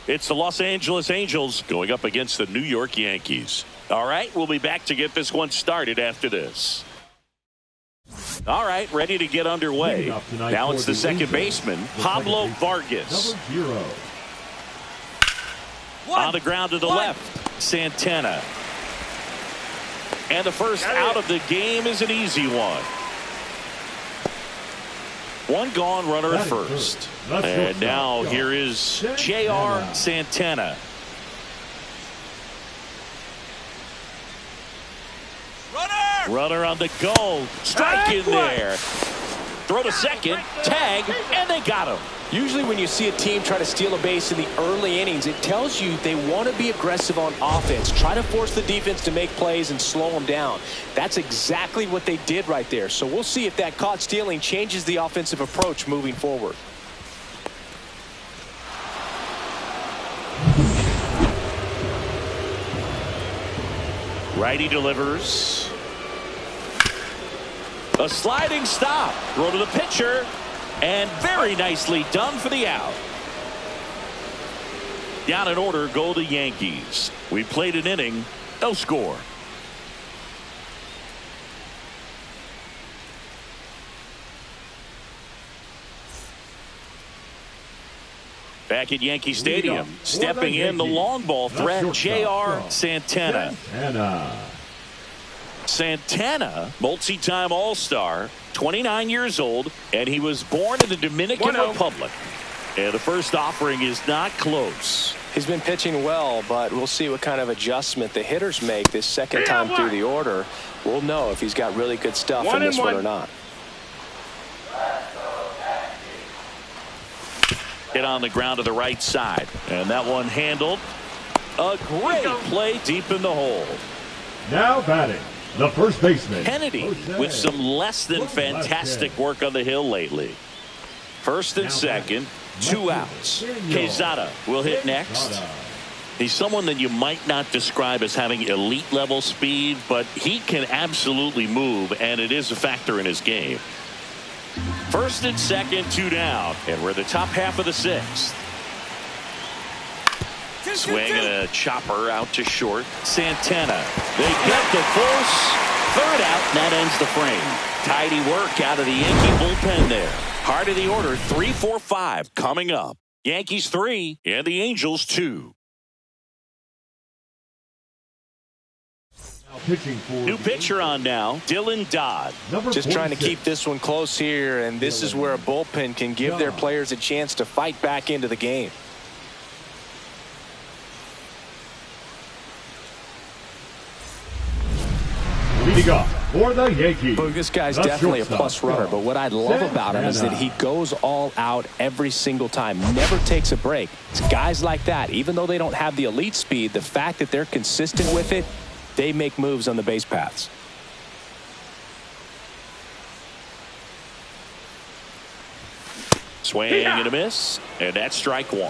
It's the Los Angeles Angels going up against the New York Yankees. All right, we'll be back to get this one started after this. All right, ready to get underway. Now it's the second baseman, Pablo Vargas. On the ground to the left, Santana. And the first out of the game is an easy one. One gone, runner at first. And now here is J.R. Santana. Runner on the go. Strike in there. Throw to second. Tag. And they got him. Usually when you see a team try to steal a base in the early innings, it tells you they want to be aggressive on offense. Try to force the defense to make plays and slow them down. That's exactly what they did right there. So we'll see if that caught stealing changes the offensive approach moving forward. Righty delivers. A sliding stop. Throw to the pitcher. And very nicely done for the out. Down in order go the Yankees. We played an inning. No score. Back at Yankee Stadium, stepping in the long ball threat, J.R. Santana. Santana, multi-time All-Star, 29 years old, and he was born in the Dominican Republic. And the first offering is not close. He's been pitching well, but we'll see what kind of adjustment the hitters make this second time through the order. We'll know if he's got really good stuff in this one or not. Hit on the ground to the right side, and that one handled. A great play deep in the hole. Now batting, the first baseman, Kennedy, with some less than fantastic work on the hill lately. First and second, 2 outs. Quezada will hit next. He's someone that you might not describe as having elite level speed, but he can absolutely move, and it is a factor in his game. First and second, 2 down, and we're in the top half of the 6th. Swing and a chopper out to short. Santana. They get the force. 3rd out, and that ends the frame. Tidy work out of the Yankee bullpen there. Heart of the order, 3, 4, 5 coming up. Yankees 3 and the Angels 2. New pitcher on now, Dylan Dodd. Just trying to keep this one close here, and this is where a bullpen can give their players a chance to fight back into the game. Leading up for the Yankees. Well, this guy's definitely a plus runner, but what I love about him is that he goes all out every single time, never takes a break. It's guys like that, even though they don't have the elite speed, the fact that they're consistent with it, they make moves on the base paths. Swing and a miss, and that's strike 1.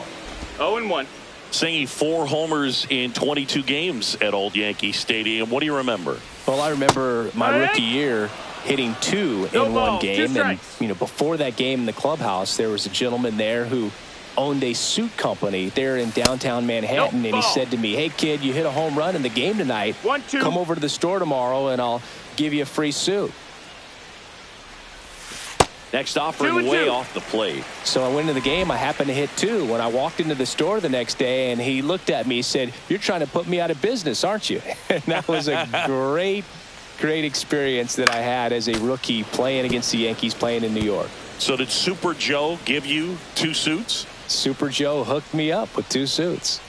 0-1. Singing 4 homers in 22 games at Old Yankee Stadium. What do you remember? Well, I remember my rookie year hitting 2 in one game, and before that game in the clubhouse, there was a gentleman there who owned a suit company there in downtown Manhattan, and he said to me, "Hey kid, you hit a home run in the game tonight. Come over to the store tomorrow and I'll give you a free suit." Next offering way off the plate. So I went into the game. I happened to hit 2. When I walked into the store the next day, and he looked at me, he said, "You're trying to put me out of business, aren't you?" And that was a great experience that I had as a rookie playing against the Yankees, playing in New York. So did Super Joe give you 2 suits? Super Joe hooked me up with 2 suits.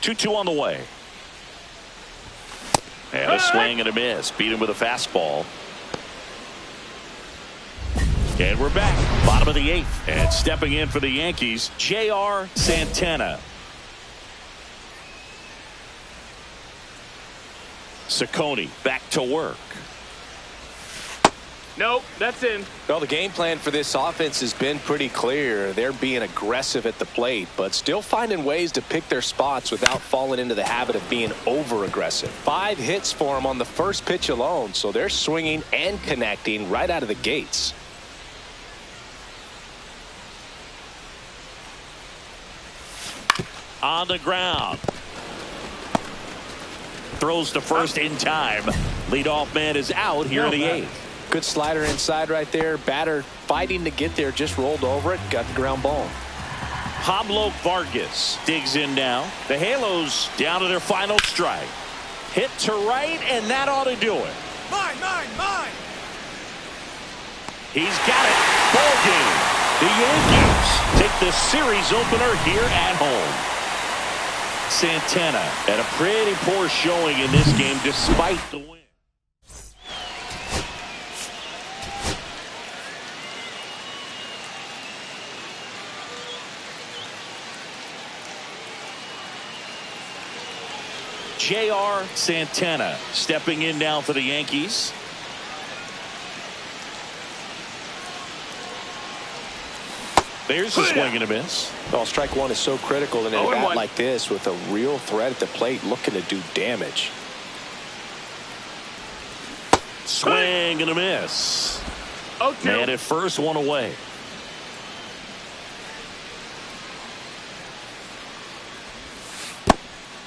2-2 on the way. And a swing and a miss. Beat him with a fastball. And we're back. Bottom of the 8th. And stepping in for the Yankees, J.R. Santana. Ciccone back to work. Nope, that's in. Well, the game plan for this offense has been pretty clear. They're being aggressive at the plate, but still finding ways to pick their spots without falling into the habit of being over-aggressive. 5 hits for them on the first pitch alone, so they're swinging and connecting right out of the gates. On the ground. Throws to first in time. Leadoff man is out here in the 8th. Good slider inside right there. Batter fighting to get there, just rolled over it, got the ground ball. Pablo Vargas digs in now. The Halos down to their final strike. Hit to right, and that ought to do it. Mine. He's got it. Ball game. The Yankees take the series opener here at home. Santana had a pretty poor showing in this game despite the win. J.R. Santana stepping in now for the Yankees. There's a swing and a miss. Well, strike 1 is so critical in a bat like this with a real threat at the plate looking to do damage. Swing and a miss. 0-2. Man at first, one away.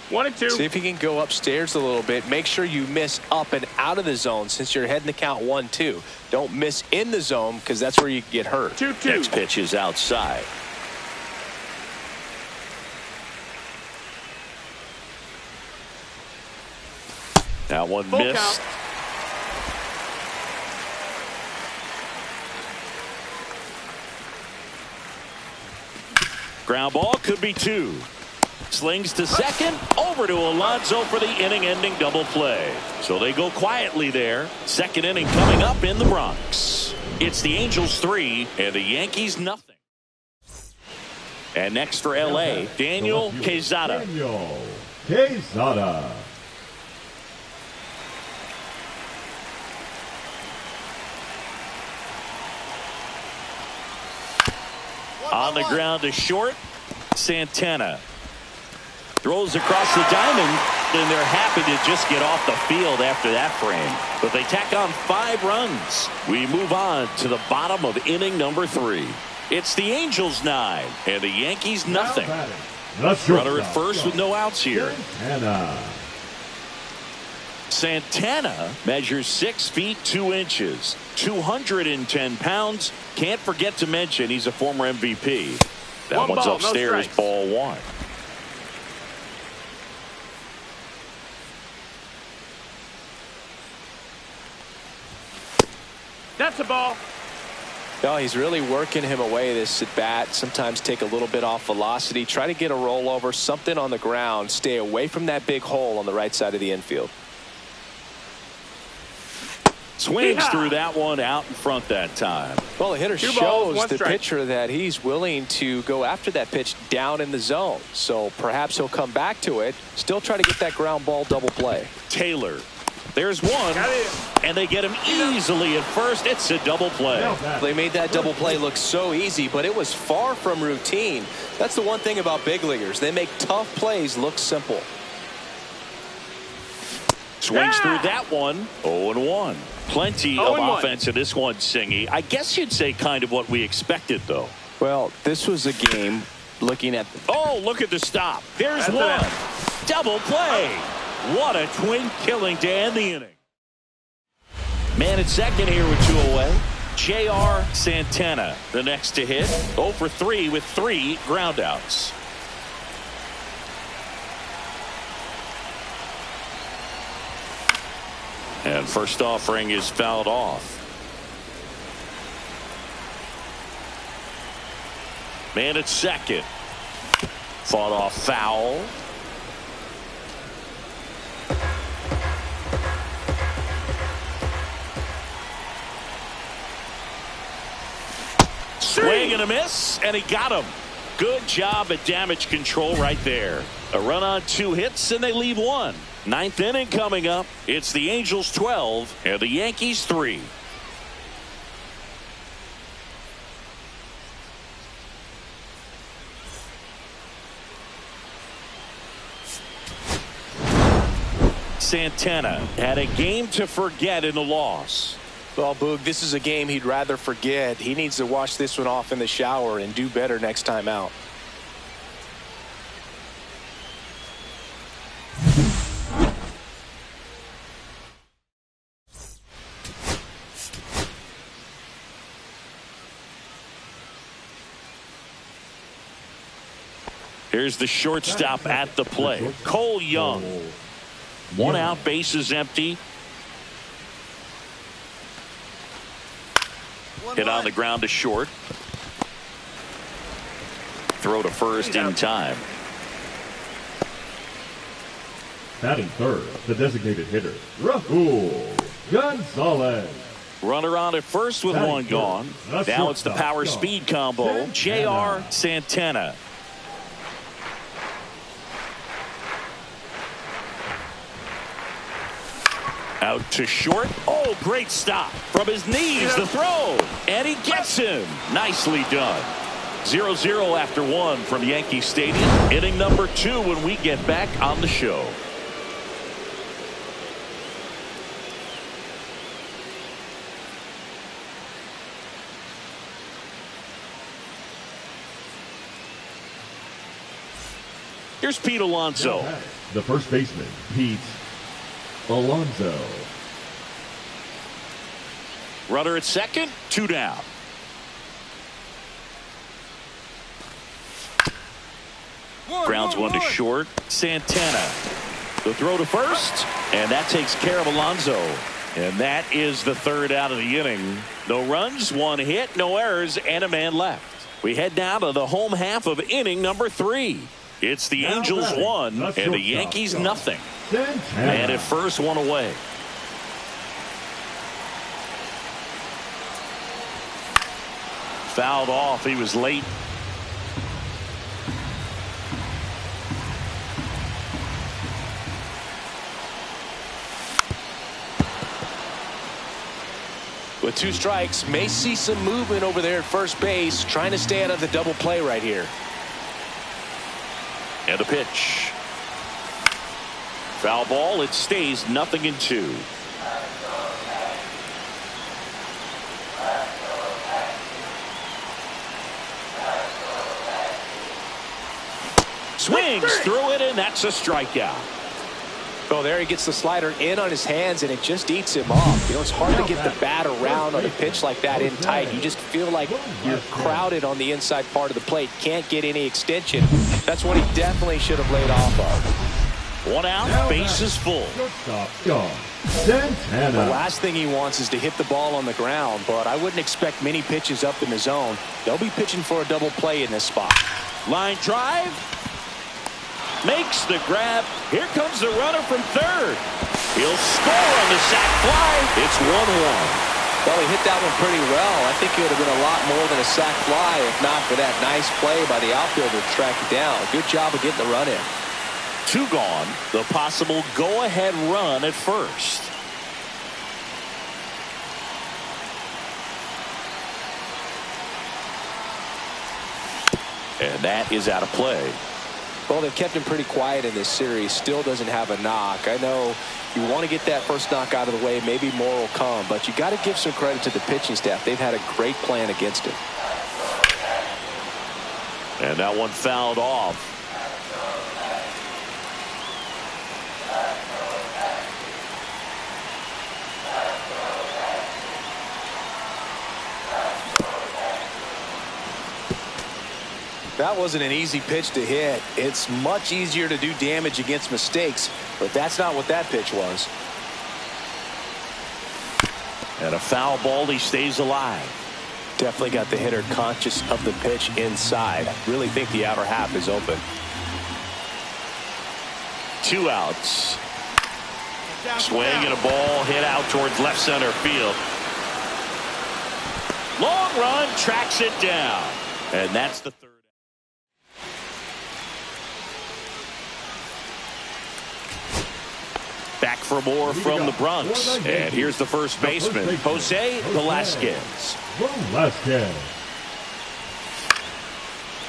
One and two. See if you can go upstairs a little bit. Make sure you miss up and out of the zone since you're heading the count 1-2. Don't miss in the zone because that's where you get hurt. 2-2. Next pitch is outside. That one Full missed. count. Ground ball could be two. Slings to second, over to Alonso for the inning-ending double play. So they go quietly there. Second inning coming up in the Bronx. It's the Angels 3 and the Yankees nothing. And next for L.A., Daniel Quezada. Daniel Quezada. On the ground to short, Santana. Throws across the diamond, and they're happy to just get off the field after that frame. But they tack on 5 runs. We move on to the bottom of inning number 3. It's the Angels 9 and the Yankees nothing. Runner at first with no outs here. Santana measures 6 feet 2 inches, 210 pounds. Can't forget to mention he's a former MVP. That One one's ball, no upstairs, strikes. ball 1. That's a ball. No, he's really working him away this at bat. Sometimes take a little bit off velocity. Try to get a rollover, something on the ground. Stay away from that big hole on the right side of the infield. Swings through that one out in front that time. Well, the hitter 2 balls, shows 1 the strike. pitcher that he's willing to go after that pitch down in the zone. So perhaps he'll come back to it. Still try to get that ground ball double play. Taylor. There's one. Got it. And they get him easily at first. It's a double play. They made that double play look so easy, but it was far from routine. That's the one thing about big leaguers. They make tough plays look simple. Swings through that one. 0-1. Plenty of 0-1. offense in this one, Singy. I guess you'd say kind of what we expected, though. Well, this was a game looking at Oh, look at the stop. There's That's one. it. Double play. What a twin killing to end the inning. Man at second here with 2 away. J.R. Santana, the next to hit. 0 for 3 with 3 groundouts. And first offering is fouled off. Man at second. Fought off foul. Swing and a miss, and he got him. Good job at damage control right there. A run on 2 hits, and they leave 1. 9th inning coming up. It's the Angels 12 and the Yankees 3. Santana had a game to forget in the loss. Well, Boog, this is a game he'd rather forget. He needs to wash this one off in the shower and do better next time out. Here's the shortstop at the plate. Cole Young. 1 out, bases empty. Hit on the ground to short. Throw to first in time. Batting third, the designated hitter, Raul Gonzalez. Runner on at first with 1 gone. Now it's the power speed combo. J.R. Santana. Out to short. Oh, great stop. From his knees, the throw. And he gets him. Nicely done. 0-0 after 1 from Yankee Stadium. Inning number 2 when we get back on the show. Here's Pete Alonso. The first baseman, Pete Alonso. Runner at second, 2 down. Grounds one to short. Santana. The throw to first, and that takes care of Alonso. And that is the 3rd out of the inning. No runs, 1 hit, no errors, and a man left. We head now to the home half of inning number 3. It's the Angels 1 and the Yankees nothing. And at first, 1 away. Fouled off. He was late. With 2 strikes, may see some movement over there at first base, trying to stay out of the double play right here. And a pitch. Foul ball. It stays 0-2. Swings through it, and that's a strikeout. Oh, there he gets the slider in on his hands, and it just eats him off. You know, it's hard to get the bat around on a pitch like that in tight. You just feel like you're crowded on the inside part of the plate. Can't get any extension. That's what he definitely should have laid off of. 1 out, base is full. Santana. The last thing he wants is to hit the ball on the ground, but I wouldn't expect many pitches up in the zone. They'll be pitching for a double play in this spot. Line drive. Makes the grab. Here comes the runner from third. He'll score on the sac fly. It's 1-1. Well, he hit that one pretty well. I think it would have been a lot more than a sac fly if not for that nice play by the outfielder to track it down. Good job of getting the run in. 2 gone. The possible go-ahead run at first. And that is out of play. Well, they've kept him pretty quiet in this series. Still doesn't have a knock. I know you want to get that first knock out of the way. Maybe more will come. But you got to give some credit to the pitching staff. They've had a great plan against him. And that one fouled off. That wasn't an easy pitch to hit. It's much easier to do damage against mistakes, but that's not what that pitch was. And a foul ball. He stays alive. Definitely got the hitter conscious of the pitch inside. Really think the outer half is open. 2 outs. Swing and a ball hit out towards left center field. Long run, tracks it down. And that's the 3rd. Back for more from the Bronx. And here's the first baseman, Jose Velasquez.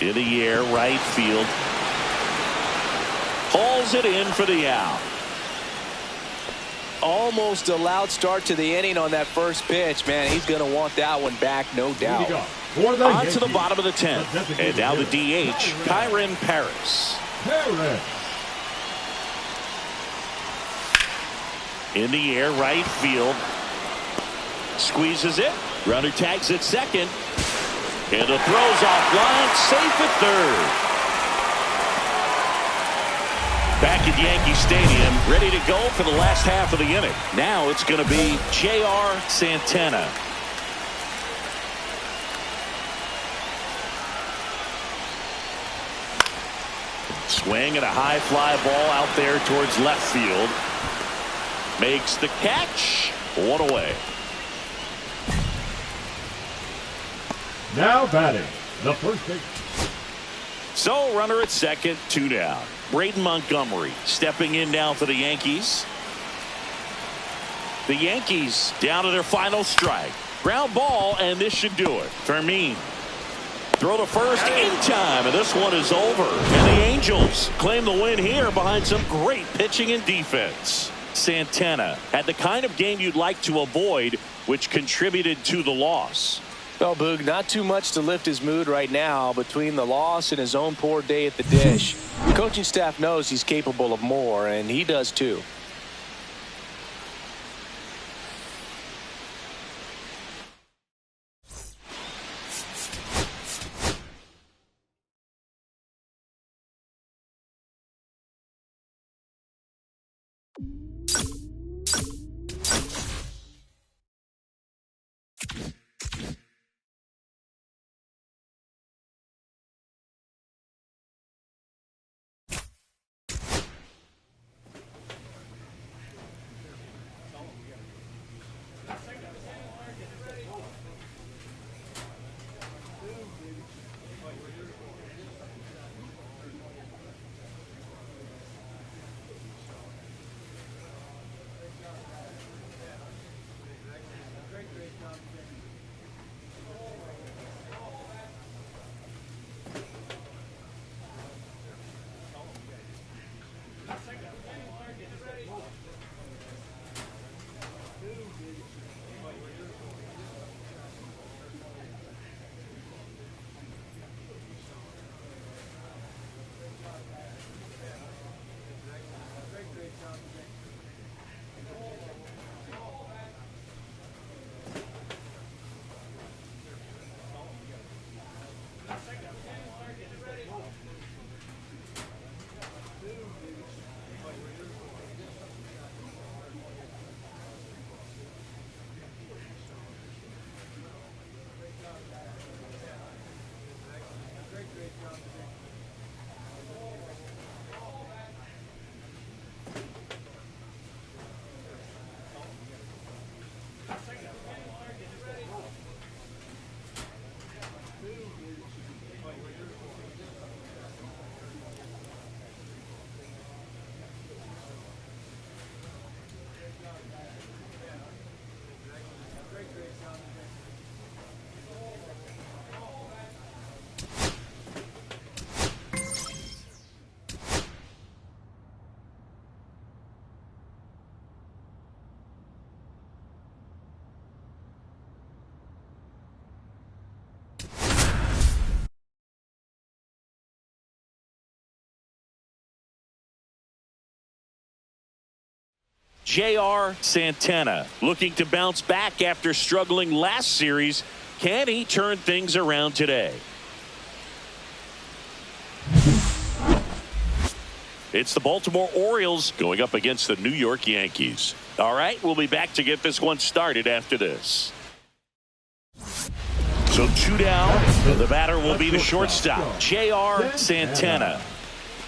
In the air, right field. Hauls it in for the out. Almost a loud start to the inning on that first pitch. Man, he's going to want that one back, no doubt. On to the bottom of the 10th. And now the DH, Kyron Paris. In the air, right field. Squeezes it. Runner tags at second. And the throw's offline. Safe at third. Back at Yankee Stadium, ready to go for the last half of the inning. Now it's going to be J.R. Santana. Swing and a high fly ball out there towards left field. Makes the catch. 1 away. Now batting, the first baseman. So runner at second, 2 down. Braden Montgomery stepping in now for the Yankees. The Yankees down to their final strike. Ground ball, and this should do it. Fermin. Throw to first in time, and this one is over. And the Angels claim the win here behind some great pitching and defense. Santana had the kind of game you'd like to avoid, which contributed to the loss. Well, Boog, not too much to lift his mood right now between the loss and his own poor day at the dish. The coaching staff knows he's capable of more, and he does too. J.R. Santana looking to bounce back after struggling last series. Can he turn things around today? It's the Baltimore Orioles going up against the New York Yankees. All right, we'll be back to get this one started after this. So 2 down. The batter will be the shortstop, J.R. Santana.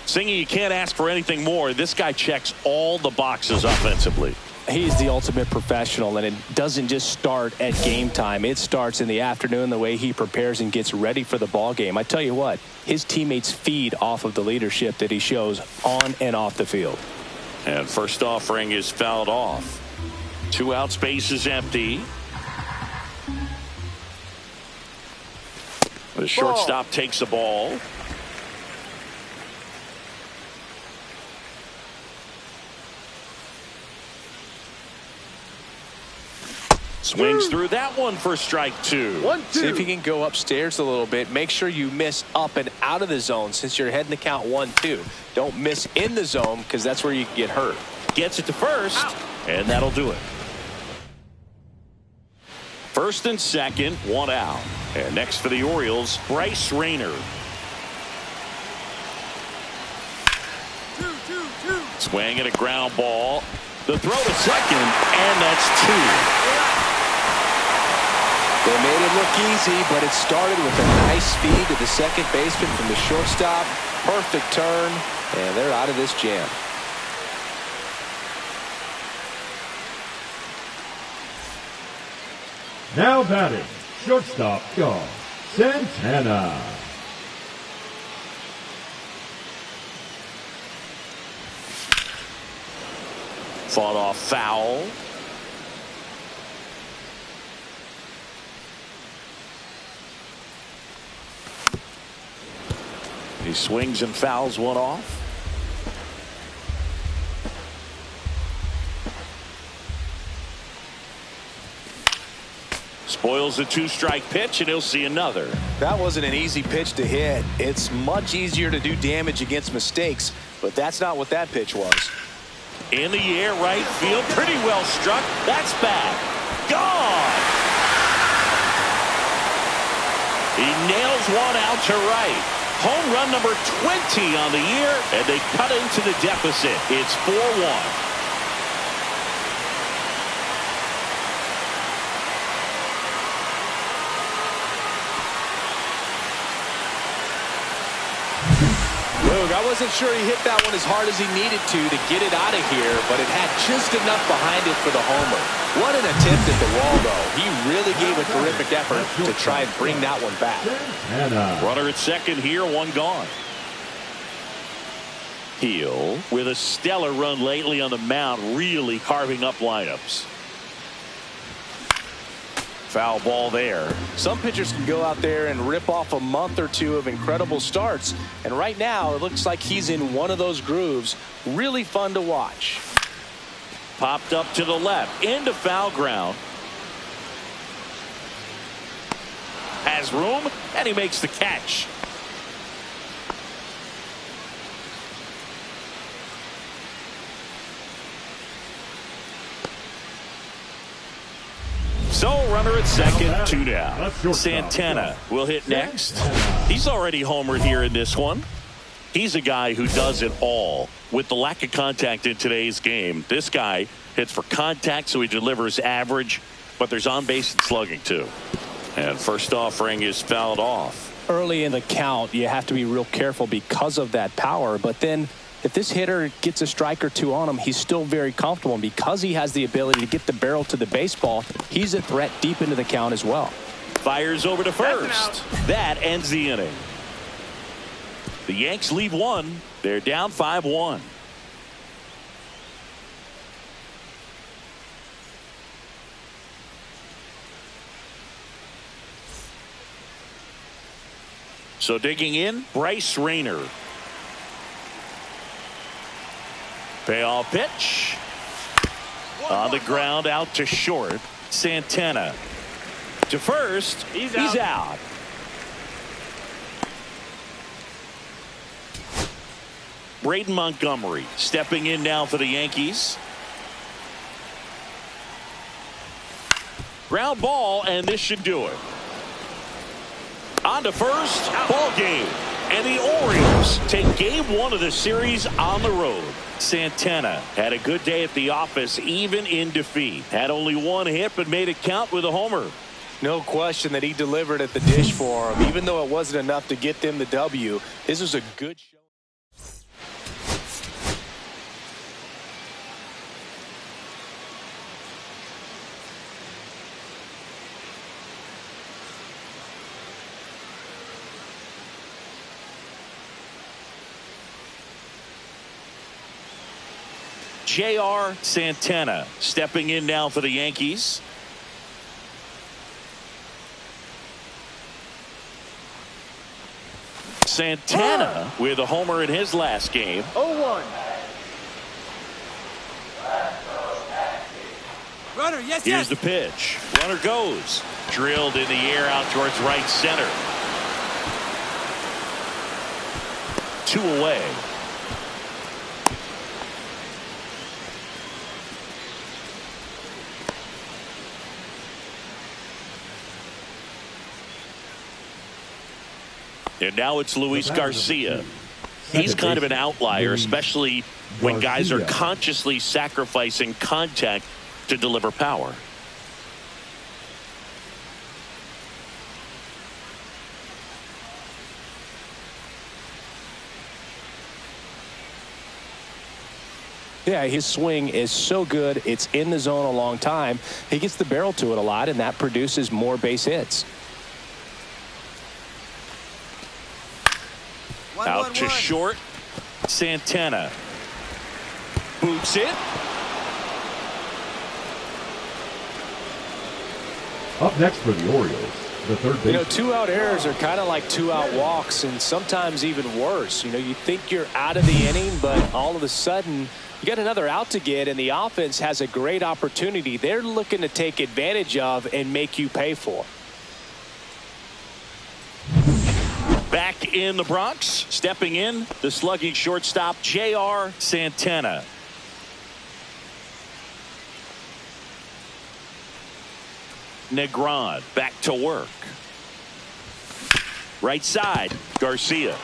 Singy, you can't ask for anything more. This guy checks all the boxes offensively. He's the ultimate professional, and it doesn't just start at game time. It starts in the afternoon, the way he prepares and gets ready for the ball game. I tell you what, his teammates feed off of the leadership that he shows on and off the field. And first offering is fouled off. 2 outs, base is empty. The shortstop takes the ball. Swings through that one for strike 2. 1-2. See if you can go upstairs a little bit. Make sure you miss up and out of the zone since you're heading to count 1-2. Don't miss in the zone because that's where you can get hurt. Gets it to first, and that'll do it. First and second, 1 out. And next for the Orioles, Bryce Rayner. 2-2-2. Swing and a ground ball. The throw to second, and that's 2. They made it look easy, but it started with a nice feed to the second baseman from the shortstop. Perfect turn, and they're out of this jam. Now batting, shortstop, Santana. Fought off foul. He swings and fouls one off. Boyle's a two-strike pitch, and he'll see another. That wasn't an easy pitch to hit. It's much easier to do damage against mistakes, but that's not what that pitch was. In the air, right field, pretty well struck. That's back. Gone. He nails one out to right. Home run number 20 on the year, and they cut into the deficit. It's 4-1. I wasn't sure he hit that one as hard as he needed to get it out of here, but it had just enough behind it for the homer. What an attempt at the wall, though. He really gave a terrific effort to try and bring that one back. Runner at second here, one gone. Heel with a stellar run lately on the mound, really carving up lineups. Foul ball there. Some pitchers can go out there and rip off a month or two of incredible starts, and right now it looks like he's in one of those grooves. Really fun to watch. Popped up to the left into foul ground. Has room, and he makes the catch. So, runner at second, two down. Santana will hit next. He's already homered here in this one. He's a guy who does it all. With the lack of contact in today's game, this guy hits for contact, so he delivers average, but there's on-base and slugging, too. And first offering is fouled off. Early in the count, you have to be real careful because of that power, but then if this hitter gets a strike or two on him, he's still very comfortable. And because he has the ability to get the barrel to the baseball, he's a threat deep into the count as well. Fires over to first. That ends the inning. The Yanks lead one. They're down 5-1. So digging in, Bryce Rayner. Payoff pitch. On the ground, out to short. Santana to first. He's out. Braden Montgomery stepping in now for the Yankees. Ground ball, and this should do it. On to first. Ball game. And the Orioles take game one of the series on the road. Santana had a good day at the office, even in defeat. Had only one hit, but made it count with a homer. No question that he delivered at the dish for him. Even though it wasn't enough to get them the W, this was a good show. J.R. Santana stepping in now for the Yankees. Santana with a homer in his last game. 0-1. Runner, yes, Here's the pitch. Runner goes. Drilled in the air out towards right center. 2 away. And now it's Luis Garcia. He's kind of an outlier, especially when guys are consciously sacrificing contact to deliver power. Yeah, his swing is so good. It's in the zone a long time. He gets the barrel to it a lot, and that produces more base hits. Out to short. Santana boots it. Up next for the Orioles, the third You know, baseman. two-out errors are kind of like two-out walks, and sometimes even worse. You know, you think you're out of the inning, but all of a sudden you got another out to get, and the offense has a great opportunity they're looking to take advantage of and make you pay for. Back in the Bronx, stepping in, the slugging shortstop, J.R. Santana. Negron back to work. Right side, Garcia.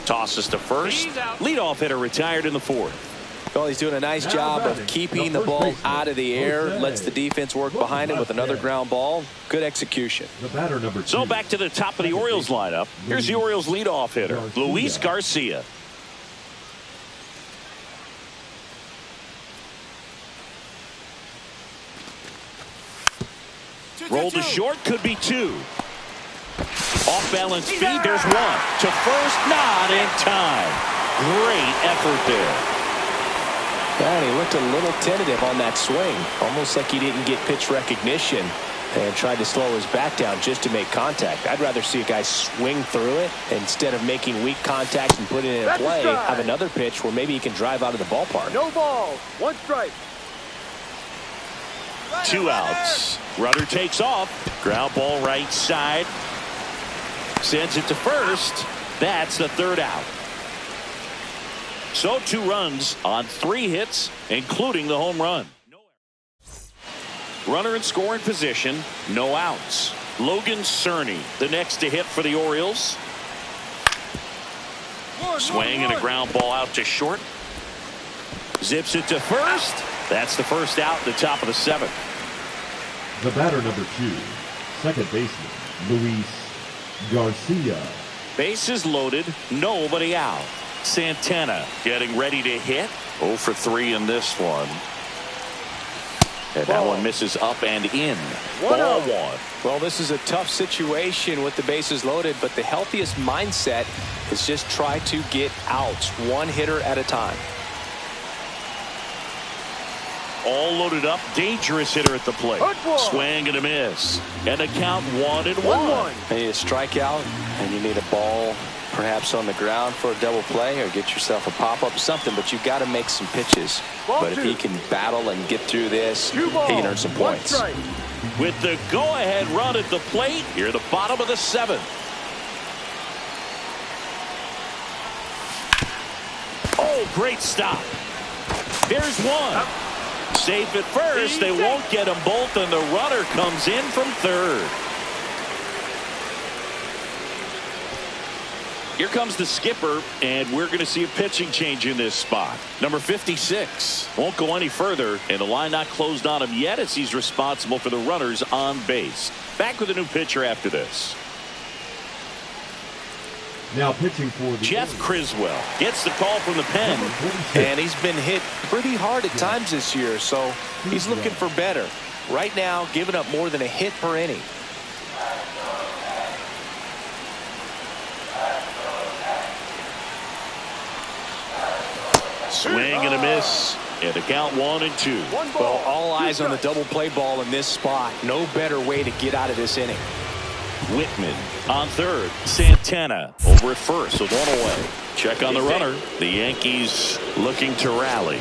Tosses to first. He's out. Leadoff hitter retired in the fourth. Well, he's doing a nice Now job batting, of keeping the the first ball baseman, out of the air, Jose. lets the defense work behind him with another ground ball. Good execution. The batter number 2. So back to the top of the Orioles lineup. Here's the Orioles leadoff hitter, Garcia. Luis Garcia. Roll to short, could be 2. Off balance feed, there's 1. To first, not in time. Great effort there. And he looked a little tentative on that swing, almost like he didn't get pitch recognition and tried to slow his bat down just to make contact. I'd rather see a guy swing through it instead of making weak contact and putting it in That's a play. strike. Have another pitch where maybe he can drive out of the ballpark. No ball. 1 strike. 2 outs. Runner takes off. Ground ball right side. Sends it to first. That's the 3rd out. So 2 runs on 3 hits, including the home run. Runner in scoring position. No outs. Logan Cerny, the next to hit for the Orioles. Swing and a ground ball out to short. Zips it to first. That's the first out at the top of the 7th. The batter number 2, second baseman, Luis Garcia. Bases loaded, nobody out. Santana getting ready to hit. 0 for 3 in this one. And that one misses up and in. Ball 1. Well, this is a tough situation with the bases loaded, but the healthiest mindset is just try to get outs, 1 hitter at a time. All loaded up, dangerous hitter at the plate. Swing and a miss. And a count 1-1. You need a strikeout, and you need a ball perhaps on the ground for a double play or get yourself a pop-up, something, but you've got to make some pitches. But if he can battle and get through this, he can earn some points. With the go-ahead run at the plate, here at the bottom of the 7th. Oh, great stop. Here's 1. Safe at first. They won't get them both, and the runner comes in from 3rd. Here comes the skipper, and we're going to see a pitching change in this spot. Number 56 won't go any further, and the line not closed on him yet as he's responsible for the runners on base. Back with a new pitcher after this. Now pitching for the Jeff Criswell gets the call from the pen. number 46. And he's been hit pretty hard at times this year, so he's looking for better. Right now, giving up more than a hit per inning. Swing and a miss. And the count 1-2. Well, all eyes on the double play ball in this spot. No better way to get out of this inning. Whitman on 3rd. Santana over at first with 1 away. Check on the runner. The Yankees looking to rally.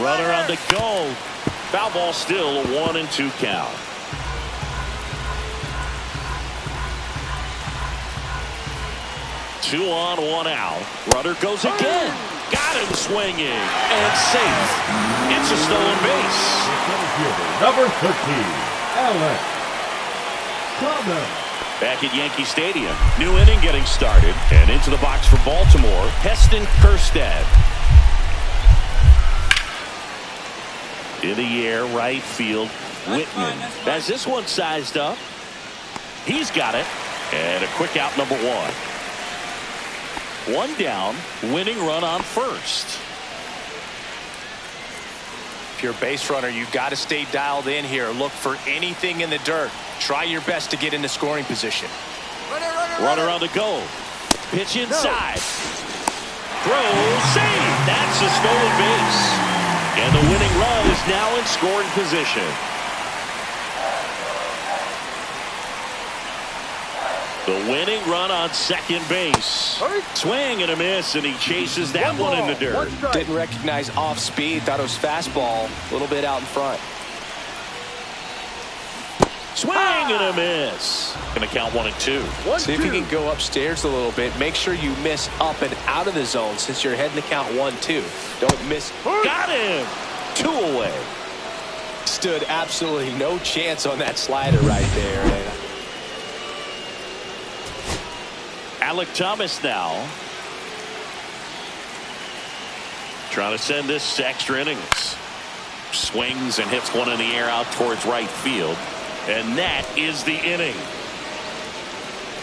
Runner on the go. Foul ball still, a 1-2 count. Two on, 1 out. Runner goes again. Got him swinging and safe. It's a stolen base. Number 13, Alex Thomas. Back at Yankee Stadium. New inning getting started. And into the box for Baltimore, Heston Kjerstad. In the air, right field, Whitman. Has this one sized up. He's got it. And a quick out, number 1. 1 down, winning run on first. If you're a base runner, you've got to stay dialed in here. Look for anything in the dirt. Try your best to get into scoring position. Runner on the go. Pitch inside. Throw, save. That's gets a stolen base. And the winning run is now in scoring position. The winning run on second base. Swing and a miss, and he chases that one in the dirt. Didn't recognize off speed. Thought it was fastball. A little bit out in front. Swing and a miss. Going to count 1-2. See if you can go upstairs a little bit. Make sure you miss up and out of the zone since you're heading to count 1-2. Don't miss. Got him. 2 away. Stood absolutely no chance on that slider right there. Alec Thomas now. Trying to send this to extra innings. Swings and hits one in the air out towards right field. And that is the inning.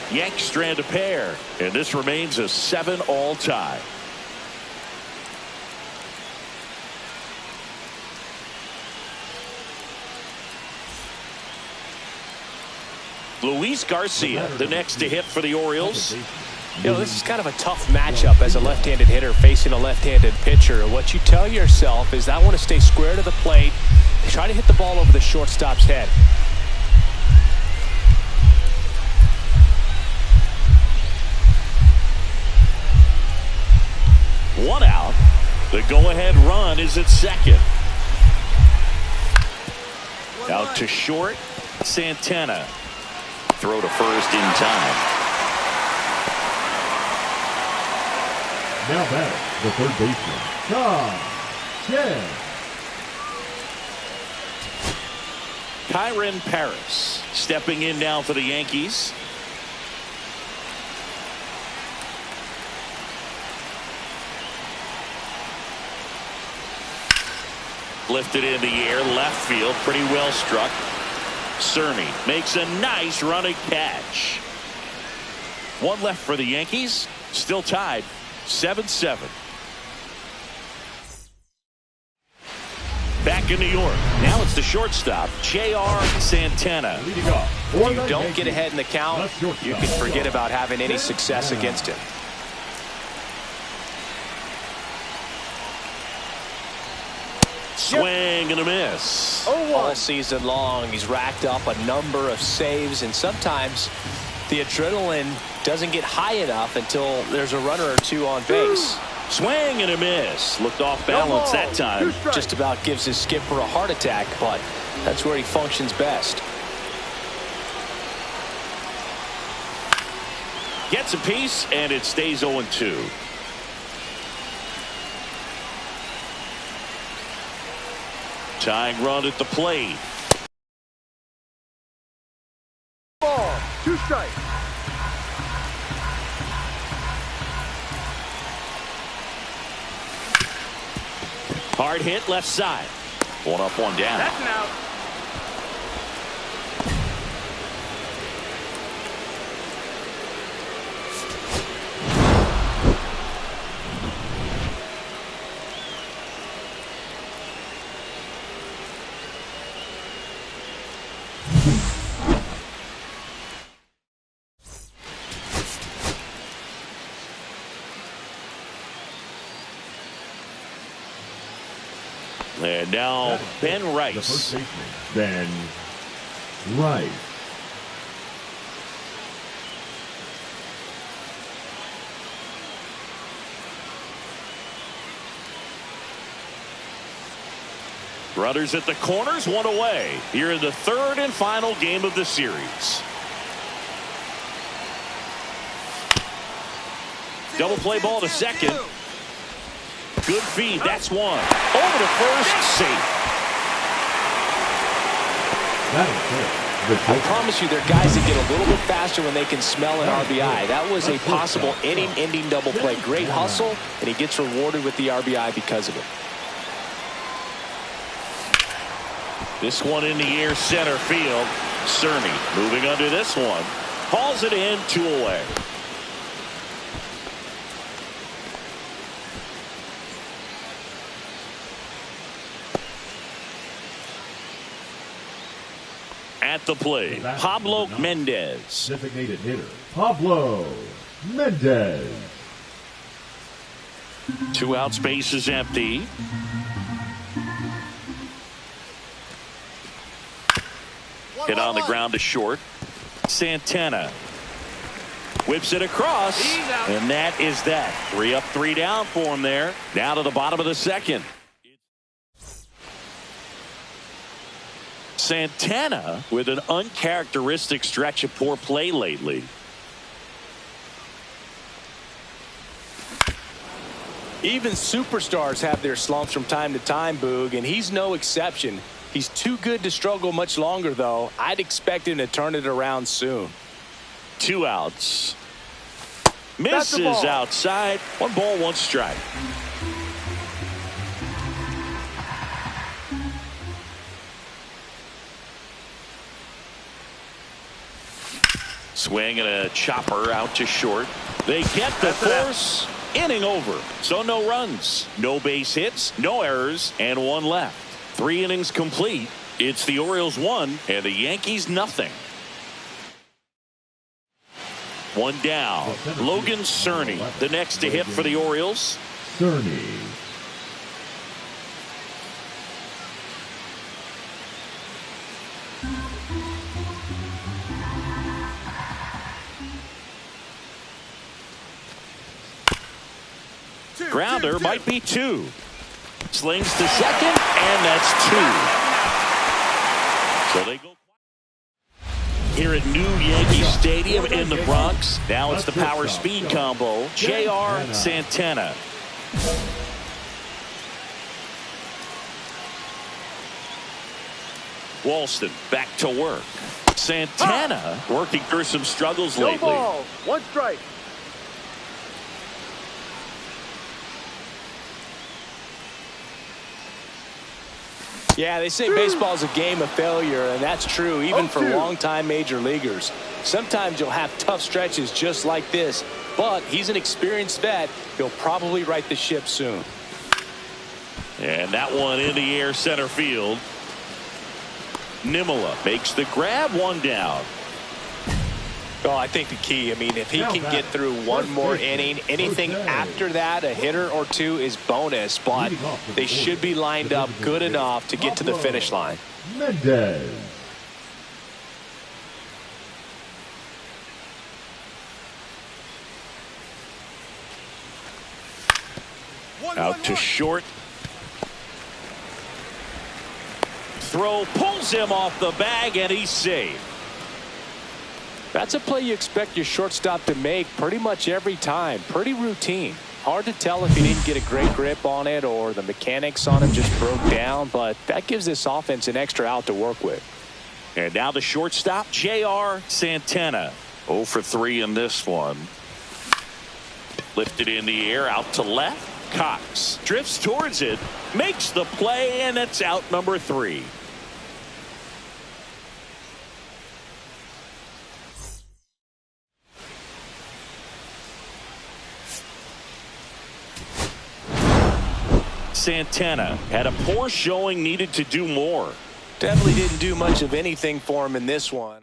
Yanks strand a pair. And this remains a 7-all tie. Luis Garcia, the next to hit for the Orioles. You know, this is kind of a tough matchup as a left-handed hitter facing a left-handed pitcher. What you tell yourself is I want to stay square to the plate, try to hit the ball over the shortstop's head. One out. The go-ahead run is at second. Out to short, Santana. Throw to first in time. Now batter, the third baseman, Tom Chen. Kyren Paris stepping in now for the Yankees. Lifted in the air, left field, pretty well struck. Cerny makes a nice running catch. One left for the Yankees, still tied 7-7. Back in New York, now it's the shortstop, J.R. Santana. Leading off, If you don't get ahead in the count, you can forget about having any success against him. Swing and a miss. All season long, he's racked up a number of saves, and sometimes the adrenaline doesn't get high enough until there's a runner or two on base. Swing and a miss. Looked off balance that time. Just about gives his skipper a heart attack, but that's where he functions best. Gets a piece, and it stays 0-2. Tying run at the plate. Ball. 2 strikes. Hard hit left side. One up, one down. That's an out. And now Ben The Rice. first baseman, Ben Rice. Runners at the corners, one away. Here in the third and final game of the series. Double play ball to second. Good feed. That's one. Over to first. Safe. That is it. I promise you, there are guys that get a little bit faster when they can smell an RBI. That was a possible inning-ending double play. Great hustle, and he gets rewarded with the RBI because of it. This one in the air, center field. Cerny moving under this one. Hauls it in, 2 away. At the plate, Pablo Mendez. Designated hitter, Pablo Mendez. 2 outs, base is empty. Hit on the ground to short. Santana whips it across, and that is that. 3 up, 3 down for him there. Now to the bottom of the second. Santana with an uncharacteristic stretch of poor play lately. Even superstars have their slumps from time to time, Boog, and he's no exception. He's too good to struggle much longer, though. I'd expect him to turn it around soon. 2 outs. Misses outside. 1 ball, 1 strike. Swing and a chopper out to short. They get the force. Inning over. So no runs, no base hits, no errors, and 1 left. 3 innings complete. It's the Orioles 1 and the Yankees nothing. 1 down. Logan Cerny, the next to hit for the Orioles. Cerny. Grounder might be 2. Slings to second, and that's 2. So they go here at New Yankee Stadium in the Bronx. Now it's the power speed combo. JR Santana. Walston back to work. Santana working through some struggles lately. No ball, 1 strike. Yeah, they say baseball is a game of failure, and that's true even for longtime major leaguers. Sometimes you'll have tough stretches just like this, but he's an experienced vet. He'll probably right the ship soon. And that one in the air center field. Nimala makes the grab, 1 down. Oh, I think the key, I mean, if he can get through 1 more inning, anything after that, a hitter or 2 is bonus, but they should be lined up good enough to get to the finish line. Mendez. Out to short. Throw pulls him off the bag, and he's safe. That's a play you expect your shortstop to make pretty much every time. Pretty routine. Hard to tell if he didn't get a great grip on it or the mechanics on him just broke down, but that gives this offense an extra out to work with. And now the shortstop, JR Santana. 0 for 3 in this one. Lifted in the air, out to left. Cox drifts towards it, makes the play, and it's out number 3. Santana had a poor showing, needed to do more. Definitely didn't do much of anything for him in this one.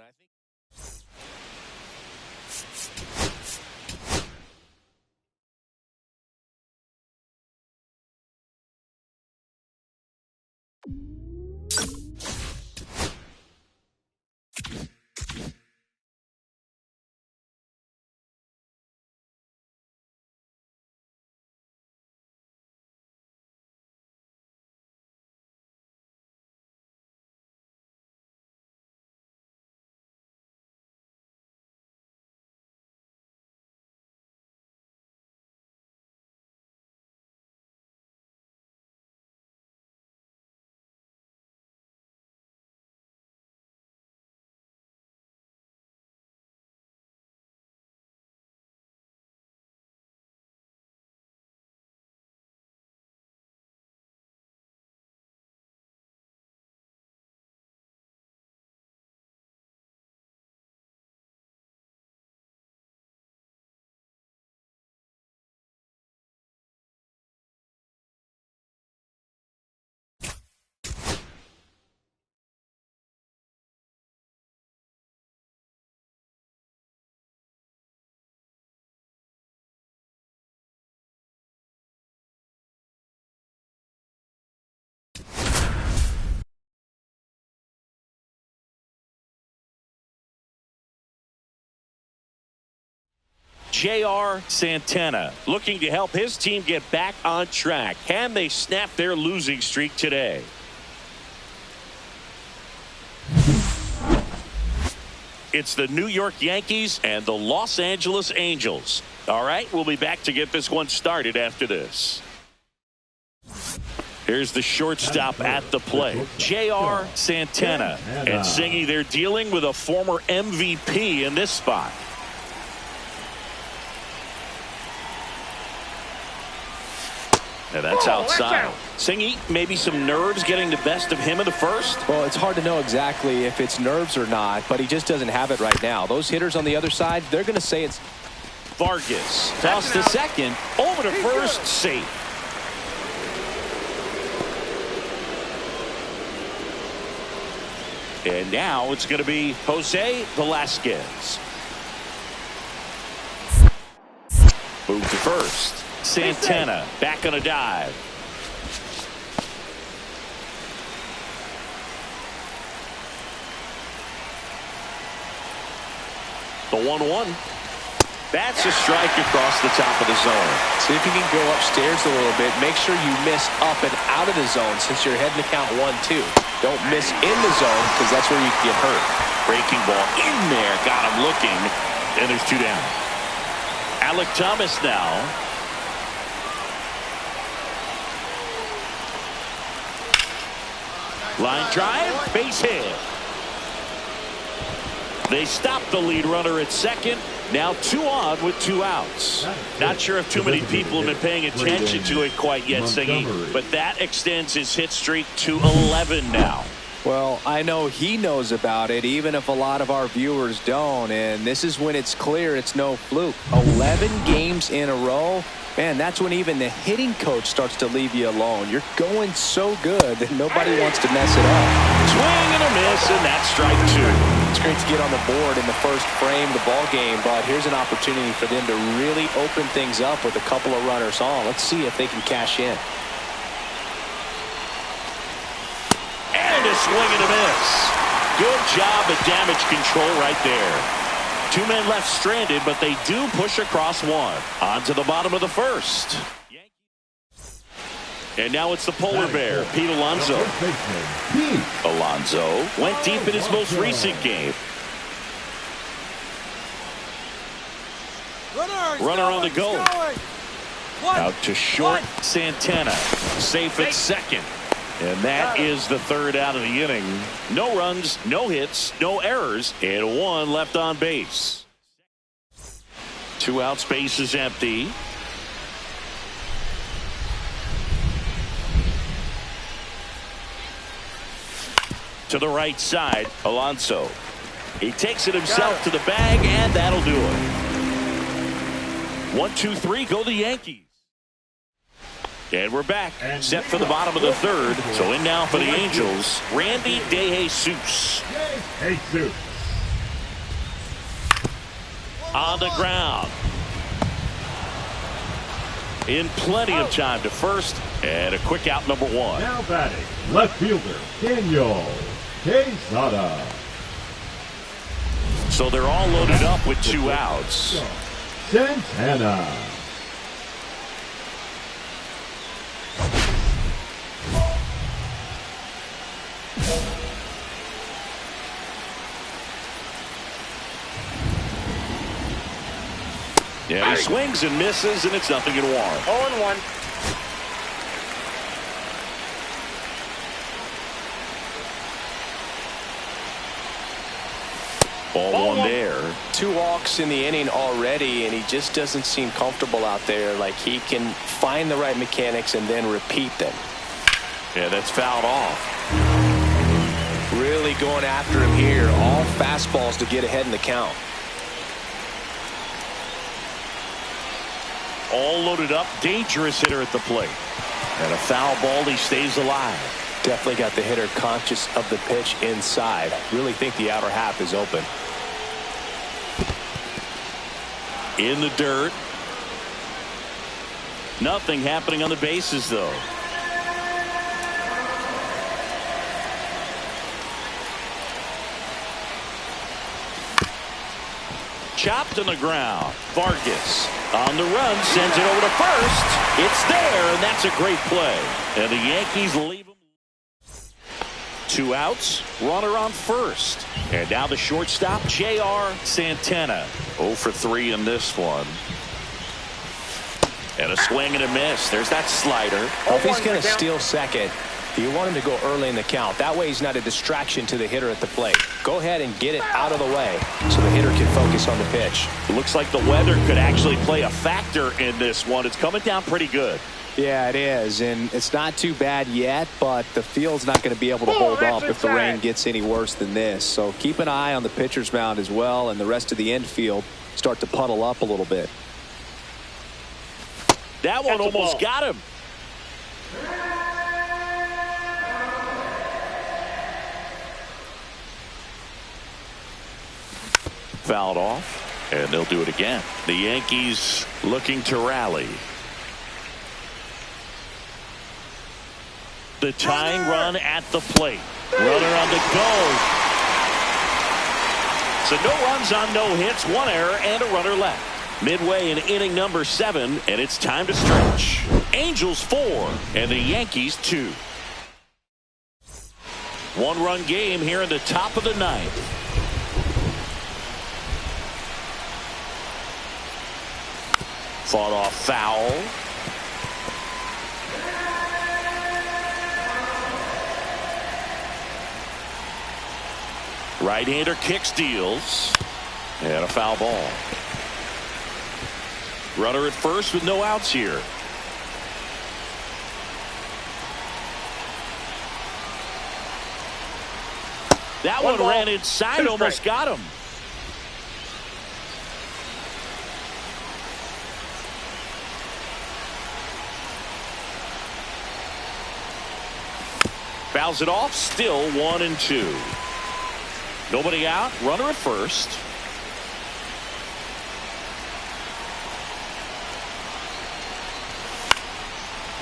J.R. Santana, looking to help his team get back on track. Can they snap their losing streak today? It's the New York Yankees and the Los Angeles Angels. All right, we'll be back to get this one started after this. Here's the shortstop at the plate, J.R. Santana. And Singy, they're dealing with a former MVP in this spot. And that's outside. Singy, maybe some nerves getting the best of him in the first? Well, it's hard to know exactly if it's nerves or not, but he just doesn't have it right now. Those hitters on the other side, they're going to say it's... Vargas toss to second, over to first, safe. And now it's going to be Jose Velasquez. Move to first. Santana back on a dive. The 1-1. That's a strike across the top of the zone. See if you can go upstairs a little bit. Make sure you miss up and out of the zone since you're heading to count 1-2. Don't miss in the zone because that's where you get hurt. Breaking ball in there. Got him looking. And there's 2 down. Alec Thomas now. Line drive, base hit. They stop the lead runner at second. Now 2 on with 2 outs. Not sure if too many people have been paying attention to it quite yet, Singy, but that extends his hit streak to 11 now. Well, I know he knows about it, even if a lot of our viewers don't. And this is when it's clear it's no fluke. 11 games in a row. Man, that's when even the hitting coach starts to leave you alone. You're going so good that nobody wants to mess it up. Swing and a miss, and that's strike 2. It's great to get on the board in the first frame of the ball game, but here's an opportunity for them to really open things up with a couple of runners on. Let's see if they can cash in. And a swing and a miss. Good job at damage control right there. 2 men left stranded, but they do push across 1. On to the bottom of the first. And now it's the polar bear, Pete Alonso. Alonso went deep in his most recent game. Runner on the go. Out to short, Santana. Safe at second. And that is the 3rd out of the inning. No runs, no hits, no errors, and 1 left on base. 2 outs, base is empty. To the right side, Alonso. He takes it himself to the bag, and that'll do it. 1, 2, 3, go the Yankees. And we're back, set for the bottom of the 3rd. So in now for the Angels, Randy DeJesus. On the ground. In plenty of time to first, and a quick out, number 1. Now batting, left fielder, Daniel Quesada. So they're all loaded up with 2 outs. Santana. Yeah, he swings and misses, and it's 0-1. 0-1. Ball 1 there. 2 walks in the inning already, and he just doesn't seem comfortable out there. Like he can find the right mechanics and then repeat them. Yeah, that's fouled off. Really going after him here. All fastballs to get ahead in the count. All loaded up, dangerous hitter at the plate. And a foul ball, he stays alive. Definitely got the hitter conscious of the pitch inside. Really think the outer half is open. In the dirt. Nothing happening on the bases, though. chopped on the ground. Vargas on the run, sends it over to first. It's there, and that's a great play. And the Yankees leave him. 2 outs, runner on first. And now the shortstop, J.R. Santana. 0 for 3 in this one. And a swing and a miss. There's that slider. Well, if he's going to steal second, you want him to go early in the count. That way he's not a distraction to the hitter at the plate. Go ahead and get it out of the way so the hitter can focus on the pitch. It looks like the weather could actually play a factor in this one. It's coming down pretty good. Yeah, it is, and it's not too bad yet, but the field's not going to be able to hold up if the rain gets any worse than this. So keep an eye on the pitcher's mound as well, and the rest of the infield start to puddle up a little bit. That one almost got him. Fouled off, and they'll do it again. The Yankees looking to rally. The tying run at the plate. Runner on the go. So no runs on no hits, 1 error, and a runner left. Midway in inning number 7, and it's time to stretch. Angels 4, and the Yankees 2. 1-run game here in the top of the 9th. Fought off foul. Right-hander kick steals. And a foul ball. Runner at first with no outs here. That one ran inside, almost got him. Fouls it off, still 1-2. Nobody out, runner at first.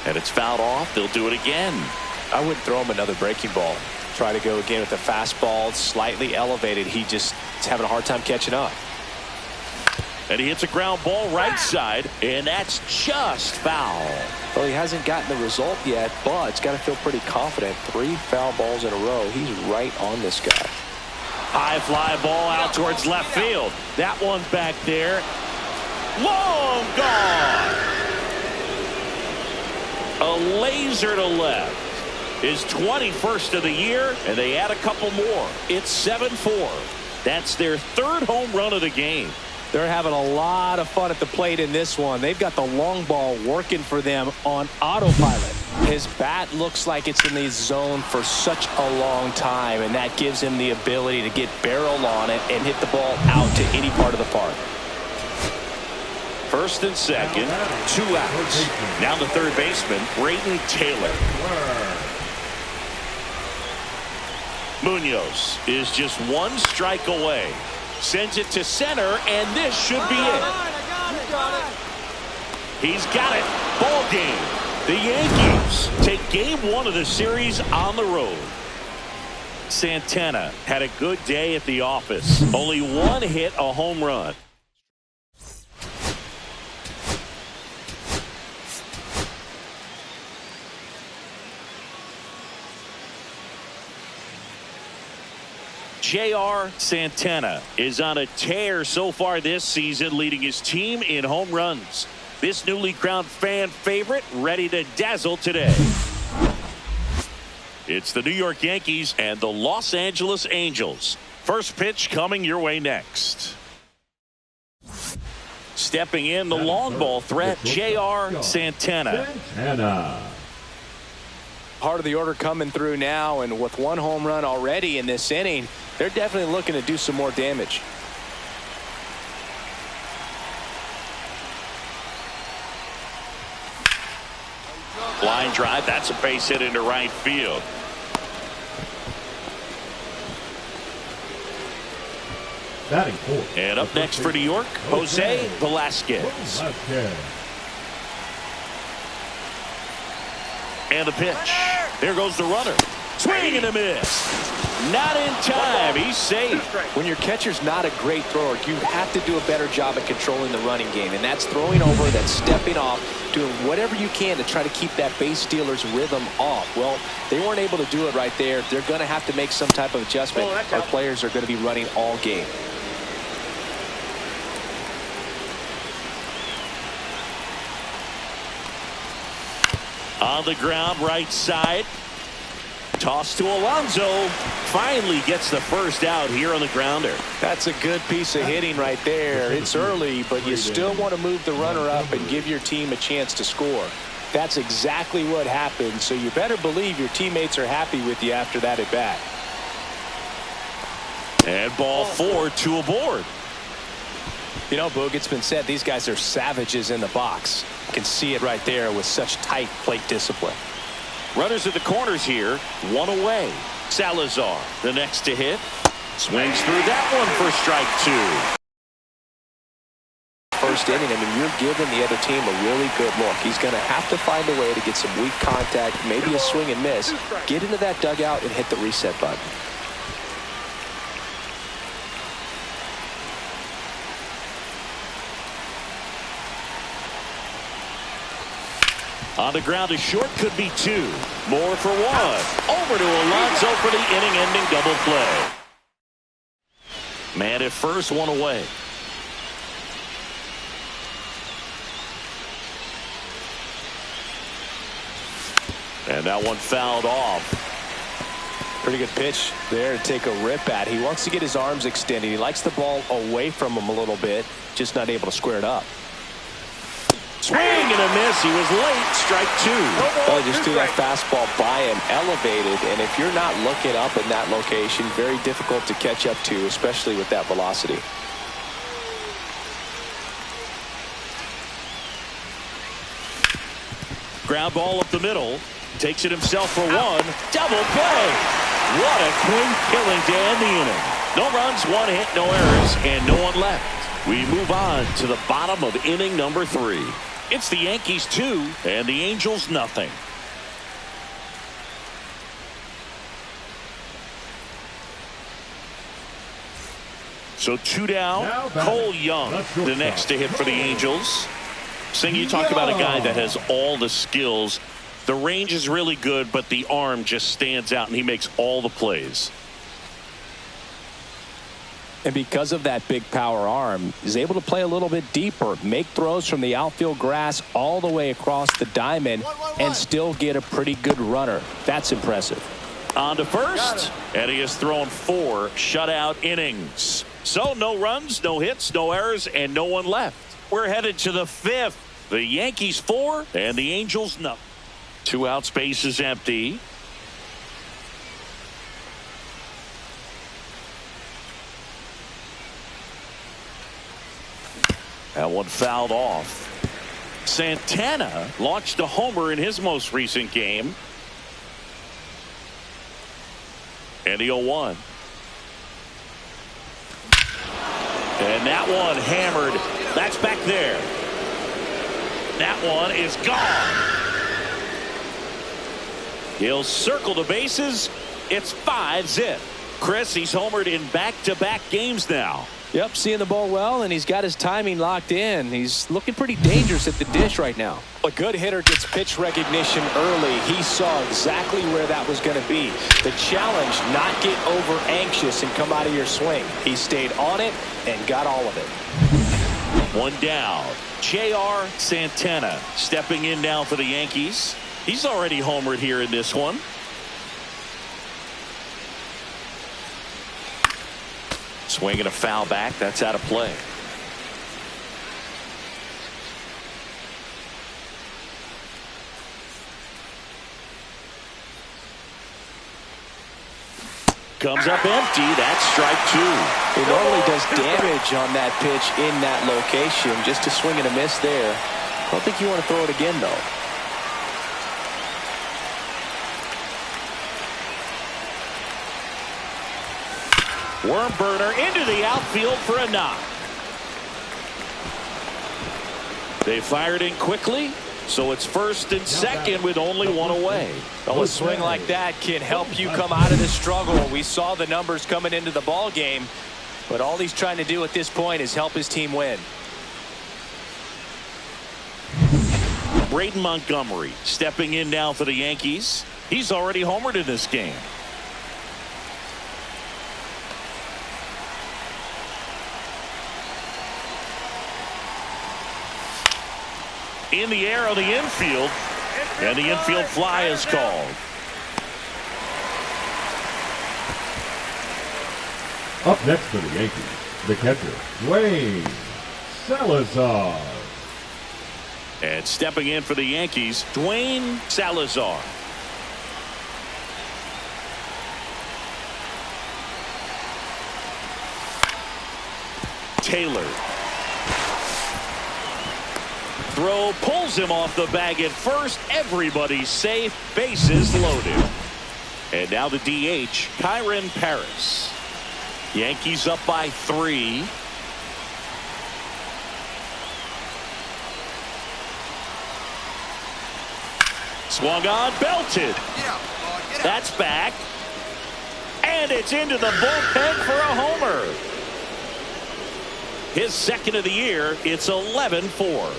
And it's fouled off. They'll do it again. I wouldn't throw him another breaking ball. Try to go again with the fastball, slightly elevated. He just is having a hard time catching up. And he hits a ground ball right side, and that's just foul. Well, he hasn't gotten the result yet, but he's got to feel pretty confident. 3 foul balls in a row. He's right on this guy. High fly ball out towards left field. That one back there. Long gone. A laser to left. His 21st of the year, and they add a couple more. It's 7-4. That's their 3rd home run of the game. They're having a lot of fun at the plate in this one. They've got the long ball working for them on autopilot. His bat looks like it's in the zone for such a long time, and that gives him the ability to get barrel on it and hit the ball out to any part of the park. First and second, 2 outs. Now the third baseman, Brayden Taylor. Munoz is just 1 strike away. Sends it to center, and this should be it. He's got it. Ball game. The Yankees take game 1 of the series on the road. Santana had a good day at the office. Only 1 hit, a home run. J.R. Santana is on a tear so far this season, leading his team in home runs. This newly crowned fan favorite ready to dazzle today. It's the New York Yankees and the Los Angeles Angels. First pitch coming your way next. Stepping in, the long ball threat, J.R. Santana. Part of the order coming through now, and with 1 home run already in this inning, they're definitely looking to do some more damage. Line drive, that's a base hit into right field. And up next for New York, Jose Velasquez. And the pitch. There goes the runner. Swing and a miss. Not in time. He's safe. When your catcher's not a great thrower, you have to do a better job at controlling the running game. And that's throwing over, that's stepping off, doing whatever you can to try to keep that base stealer's rhythm off. Well, they weren't able to do it right there. They're going to have to make some type of adjustment. Our players are going to be running all game. On the ground, right side. Toss to Alonso. Finally gets the first out here on the grounder. That's a good piece of hitting right there. It's early, but you still want to move the runner up and give your team a chance to score. That's exactly what happened, so you better believe your teammates are happy with you after that at bat. And ball 4, 2 aboard. You know, Boog, it's been said these guys are savages in the box. You can see it right there with such tight plate discipline. Runners at the corners here, 1 away. Salazar, the next to hit. Swings through that one for strike 2. First inning, I mean, you're giving the other team a really good look. He's going to have to find a way to get some weak contact, maybe a swing and miss, get into that dugout and hit the reset button. On the ground, a short could be 2. More for 1. Over to Alonso for the inning-ending double play. Man at first, 1 away. And that one fouled off. Pretty good pitch there to take a rip at. He wants to get his arms extended. He likes the ball away from him a little bit, just not able to square it up. Swing and a miss. He was late. Strike 2. Well, he just threw that fastball by him, elevated, and if you're not looking up in that location, very difficult to catch up to, especially with that velocity. Ground ball up the middle. Takes it himself for 1. Double play. What a quick killing to end the inning. No runs, 1 hit, no errors, and no one left. We move on to the bottom of inning number 3. It's the Yankees 2 and the Angels nothing. So 2 down. Cole Young, the next to hit for the Angels. Sing, you talk about a guy that has all the skills. The range is really good, but the arm just stands out, and he makes all the plays. And because of that big power arm, he's able to play a little bit deeper, make throws from the outfield grass all the way across the diamond, and still get a pretty good runner. That's impressive. On to first, and he has thrown 4 shutout innings. So no runs, no hits, no errors, and no one left. We're headed to the 5th. The Yankees 4 and the Angels nothing. 2 out, space is empty. That one fouled off. Santana launched a homer in his most recent game. And the 0-1. And that one hammered. That's back there. That one is gone. He'll circle the bases. It's 5-zip. Chris, he's homered in back-to-back games now. Yep, seeing the ball well, and he's got his timing locked in. He's looking pretty dangerous at the dish right now. A good hitter gets pitch recognition early. He saw exactly where that was going to be. The challenge, not get over anxious and come out of your swing. He stayed on it and got all of it. 1 down. J.R. Santana stepping in now for the Yankees. He's already homered here in this one. Swing and a foul back. That's out of play. Comes up empty. That's strike 2. He normally does damage on that pitch in that location. Just a swing and a miss there. I don't think you want to throw it again, though. Worm burner into the outfield for a knock. They fired in quickly, So it's first and second with only one away. Well, a swing like that can help you come out of the struggle. We saw the numbers coming into the ball game, but all he's trying to do at this point is help his team win. Braden Montgomery stepping in now for the Yankees. He's already homered in this game. In the air on the infield, and the infield fly is called. Up next for the Yankees, the catcher, Dwayne Salazar. And stepping in for the Yankees, Dwayne Salazar. Taylor. Throw pulls him off the bag at first. Everybody's safe. Bases loaded. And now the DH, Kyron Paris. Yankees up by 3. Swung on, belted. That's back. And it's into the bullpen for a homer. His second of the year. It's 11-4.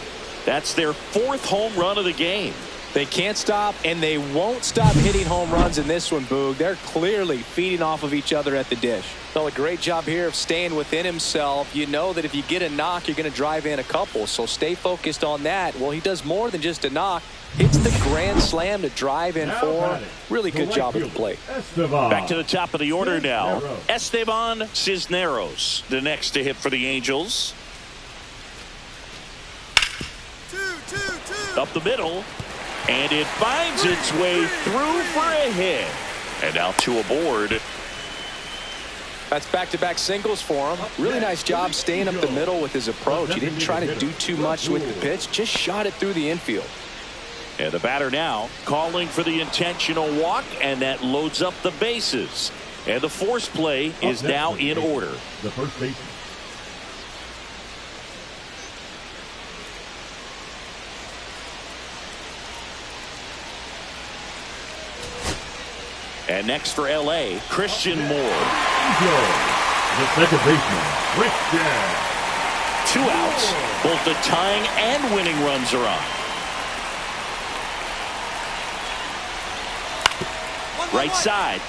That's their 4th home run of the game. They can't stop, and they won't stop hitting home runs in this one, Boog. They're clearly feeding off of each other at the dish. Well, a great job here of staying within himself. You know that if you get a knock, you're going to drive in a couple, so stay focused on that. Well, he does more than just a knock. Hits the grand slam to drive in 4. Really good job at the plate. Back to the top of the order now. Esteban Cisneros, the next to hit for the Angels. Up the middle, and it finds its way through for a hit. And now 2 aboard. That's back-to-back singles for him. Really nice job staying up the middle with his approach. He didn't try to do too much with the pitch, just shot it through the infield. And the batter now calling for the intentional walk, and that loads up the bases. And the force play is now in order. The first baseman. And next for L.A., Christian Moore. The second baseman, Christian. 2 outs. Both the tying and winning runs are on. Right side.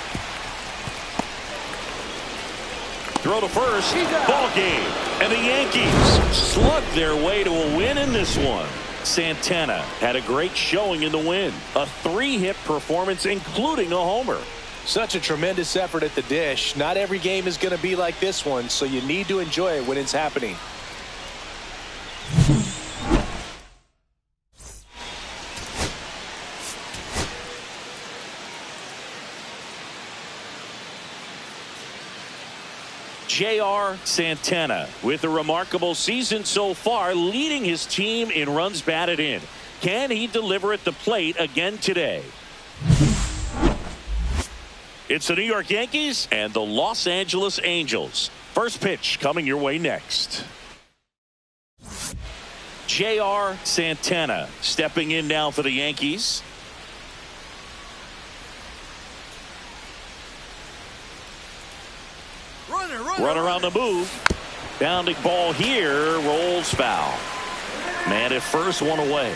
Throw to first. Ball game. And the Yankees slug their way to a win in this one. Santana had a great showing in the win. A 3-hit performance, including a homer. Such a tremendous effort at the dish. Not every game is going to be like this one, so you need to enjoy it when it's happening. J.R. Santana with a remarkable season so far, leading his team in runs batted in. Can he deliver at the plate again today? It's the New York Yankees and the Los Angeles Angels. First pitch coming your way next. J.R. Santana stepping in now for the Yankees. Runner on the move. Bounding ball here. Rolls foul. Man at first, 1 away.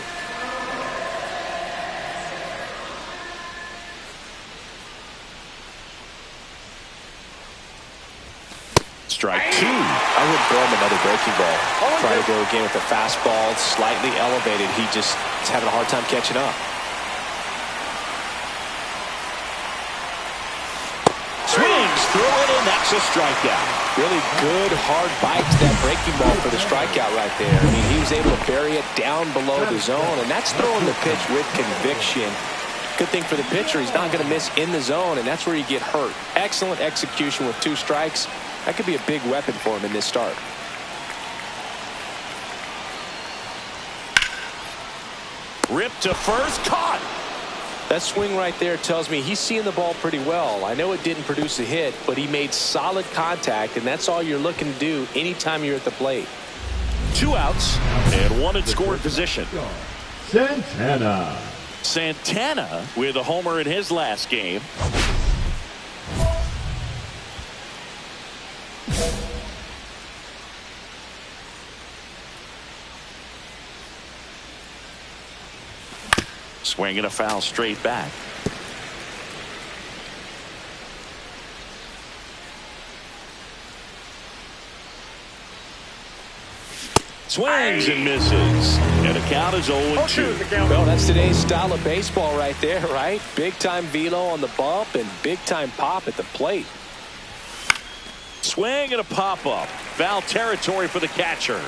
Strike 2. I wouldn't throw him another breaking ball. Try to go again with the fastball. Slightly elevated. He just is having a hard time catching up. Swings through it, and that's a strikeout. Really good hard bite to that breaking ball for the strikeout right there. I mean, he was able to bury it down below the zone, and that's throwing the pitch with conviction. Good thing for the pitcher, he's not going to miss in the zone, and that's where you get hurt. Excellent execution with 2 strikes. That could be a big weapon for him in this start. Ripped to first, caught. That swing right there tells me he's seeing the ball pretty well. I know it didn't produce a hit, but he made solid contact, and that's all you're looking to do anytime you're at the plate. 2 outs and 1 in scoring position. Santana. Santana with a homer in his last game. Swinging a foul straight back. Swings and misses. And the count is 0-2. Well, that's today's style of baseball right there, right? Big-time velo on the bump and big-time pop at the plate. Swing and a pop-up. Foul territory for the catcher.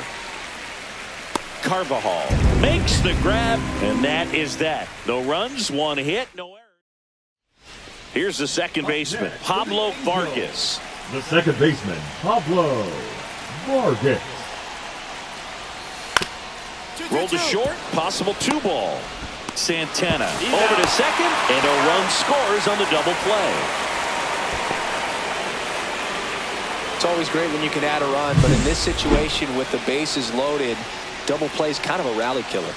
Carvajal makes the grab, and that is that. No runs, one hit, no error. Here's the second baseman, Pablo Vargas. The second baseman, Pablo Vargas. Rolled to short, possible 2-ball. Santana over to second, and a run scores on the double play. It's always great when you can add a run, but in this situation with the bases loaded, double play is kind of a rally killer.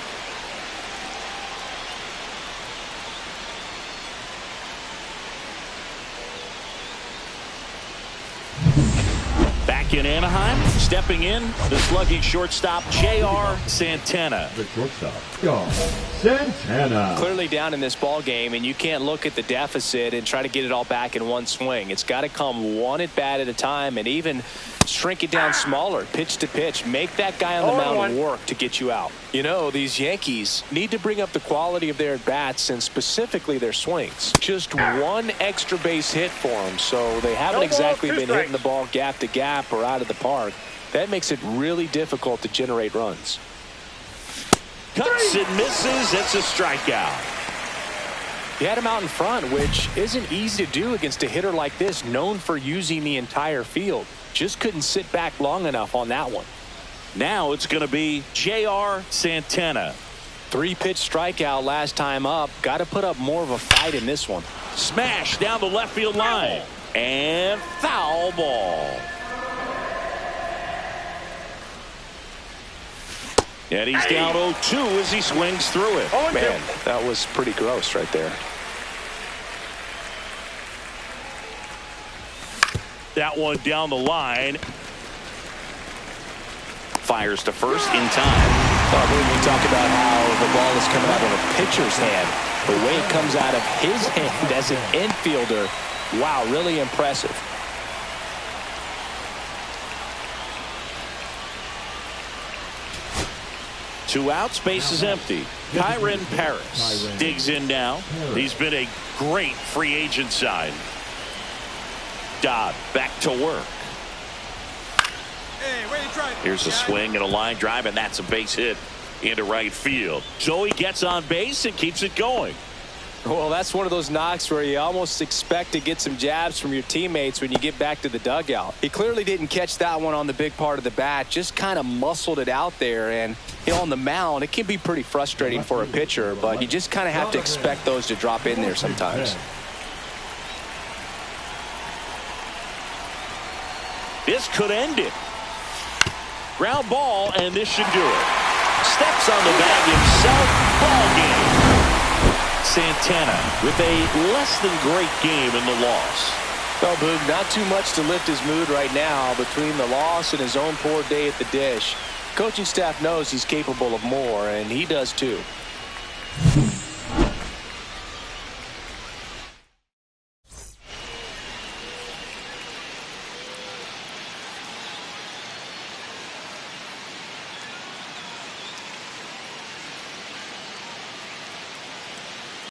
Back in Anaheim, stepping in, the slugging shortstop, J.R. Santana. The shortstop, Santana. Clearly down in this ball game, and you can't look at the deficit and try to get it all back in one swing. It's got to come one at bat at a time, and even shrink it down smaller, pitch to pitch. Make that guy on the mound work to get you out. You know, these Yankees need to bring up the quality of their at-bats and specifically their swings. Just one extra base hit for them, so they haven't exactly been hitting the ball gap to gap or out of the park. That makes it really difficult to generate runs. Cuts and misses. That's a strikeout. He had him out in front, which isn't easy to do against a hitter like this, known for using the entire field. Just couldn't sit back long enough on that one. Now it's going to be J.R. Santana. 3-pitch strikeout last time up. Got to put up more of a fight in this one. Smash down the left field line. And foul ball. And he's down 0-2 as he swings through it. Man, that was pretty gross right there. That one down the line. Fires to first in time. When we talk about how the ball is coming out of a pitcher's hand, the way it comes out of his hand as an infielder, wow, really impressive. Two outs, base is empty. Kyron Paris digs in now. He's been a great free agent sign. Dodd back to work. Here's a swing and a line drive, and that's a base hit into right field. So he gets on base and keeps it going. Well, that's one of those knocks where you almost expect to get some jabs from your teammates when you get back to the dugout. He clearly didn't catch that one on the big part of the bat, just kind of muscled it out there. And you know, on the mound, it can be pretty frustrating for a pitcher, but you just kind of have to expect those to drop in there sometimes. This could end it. Ground ball, and this should do it. Steps on the bag himself. Ball game. Santana with a less than great game in the loss. Well, Boog, not too much to lift his mood right now between the loss and his own poor day at the dish. Coaching staff knows he's capable of more, and he does too.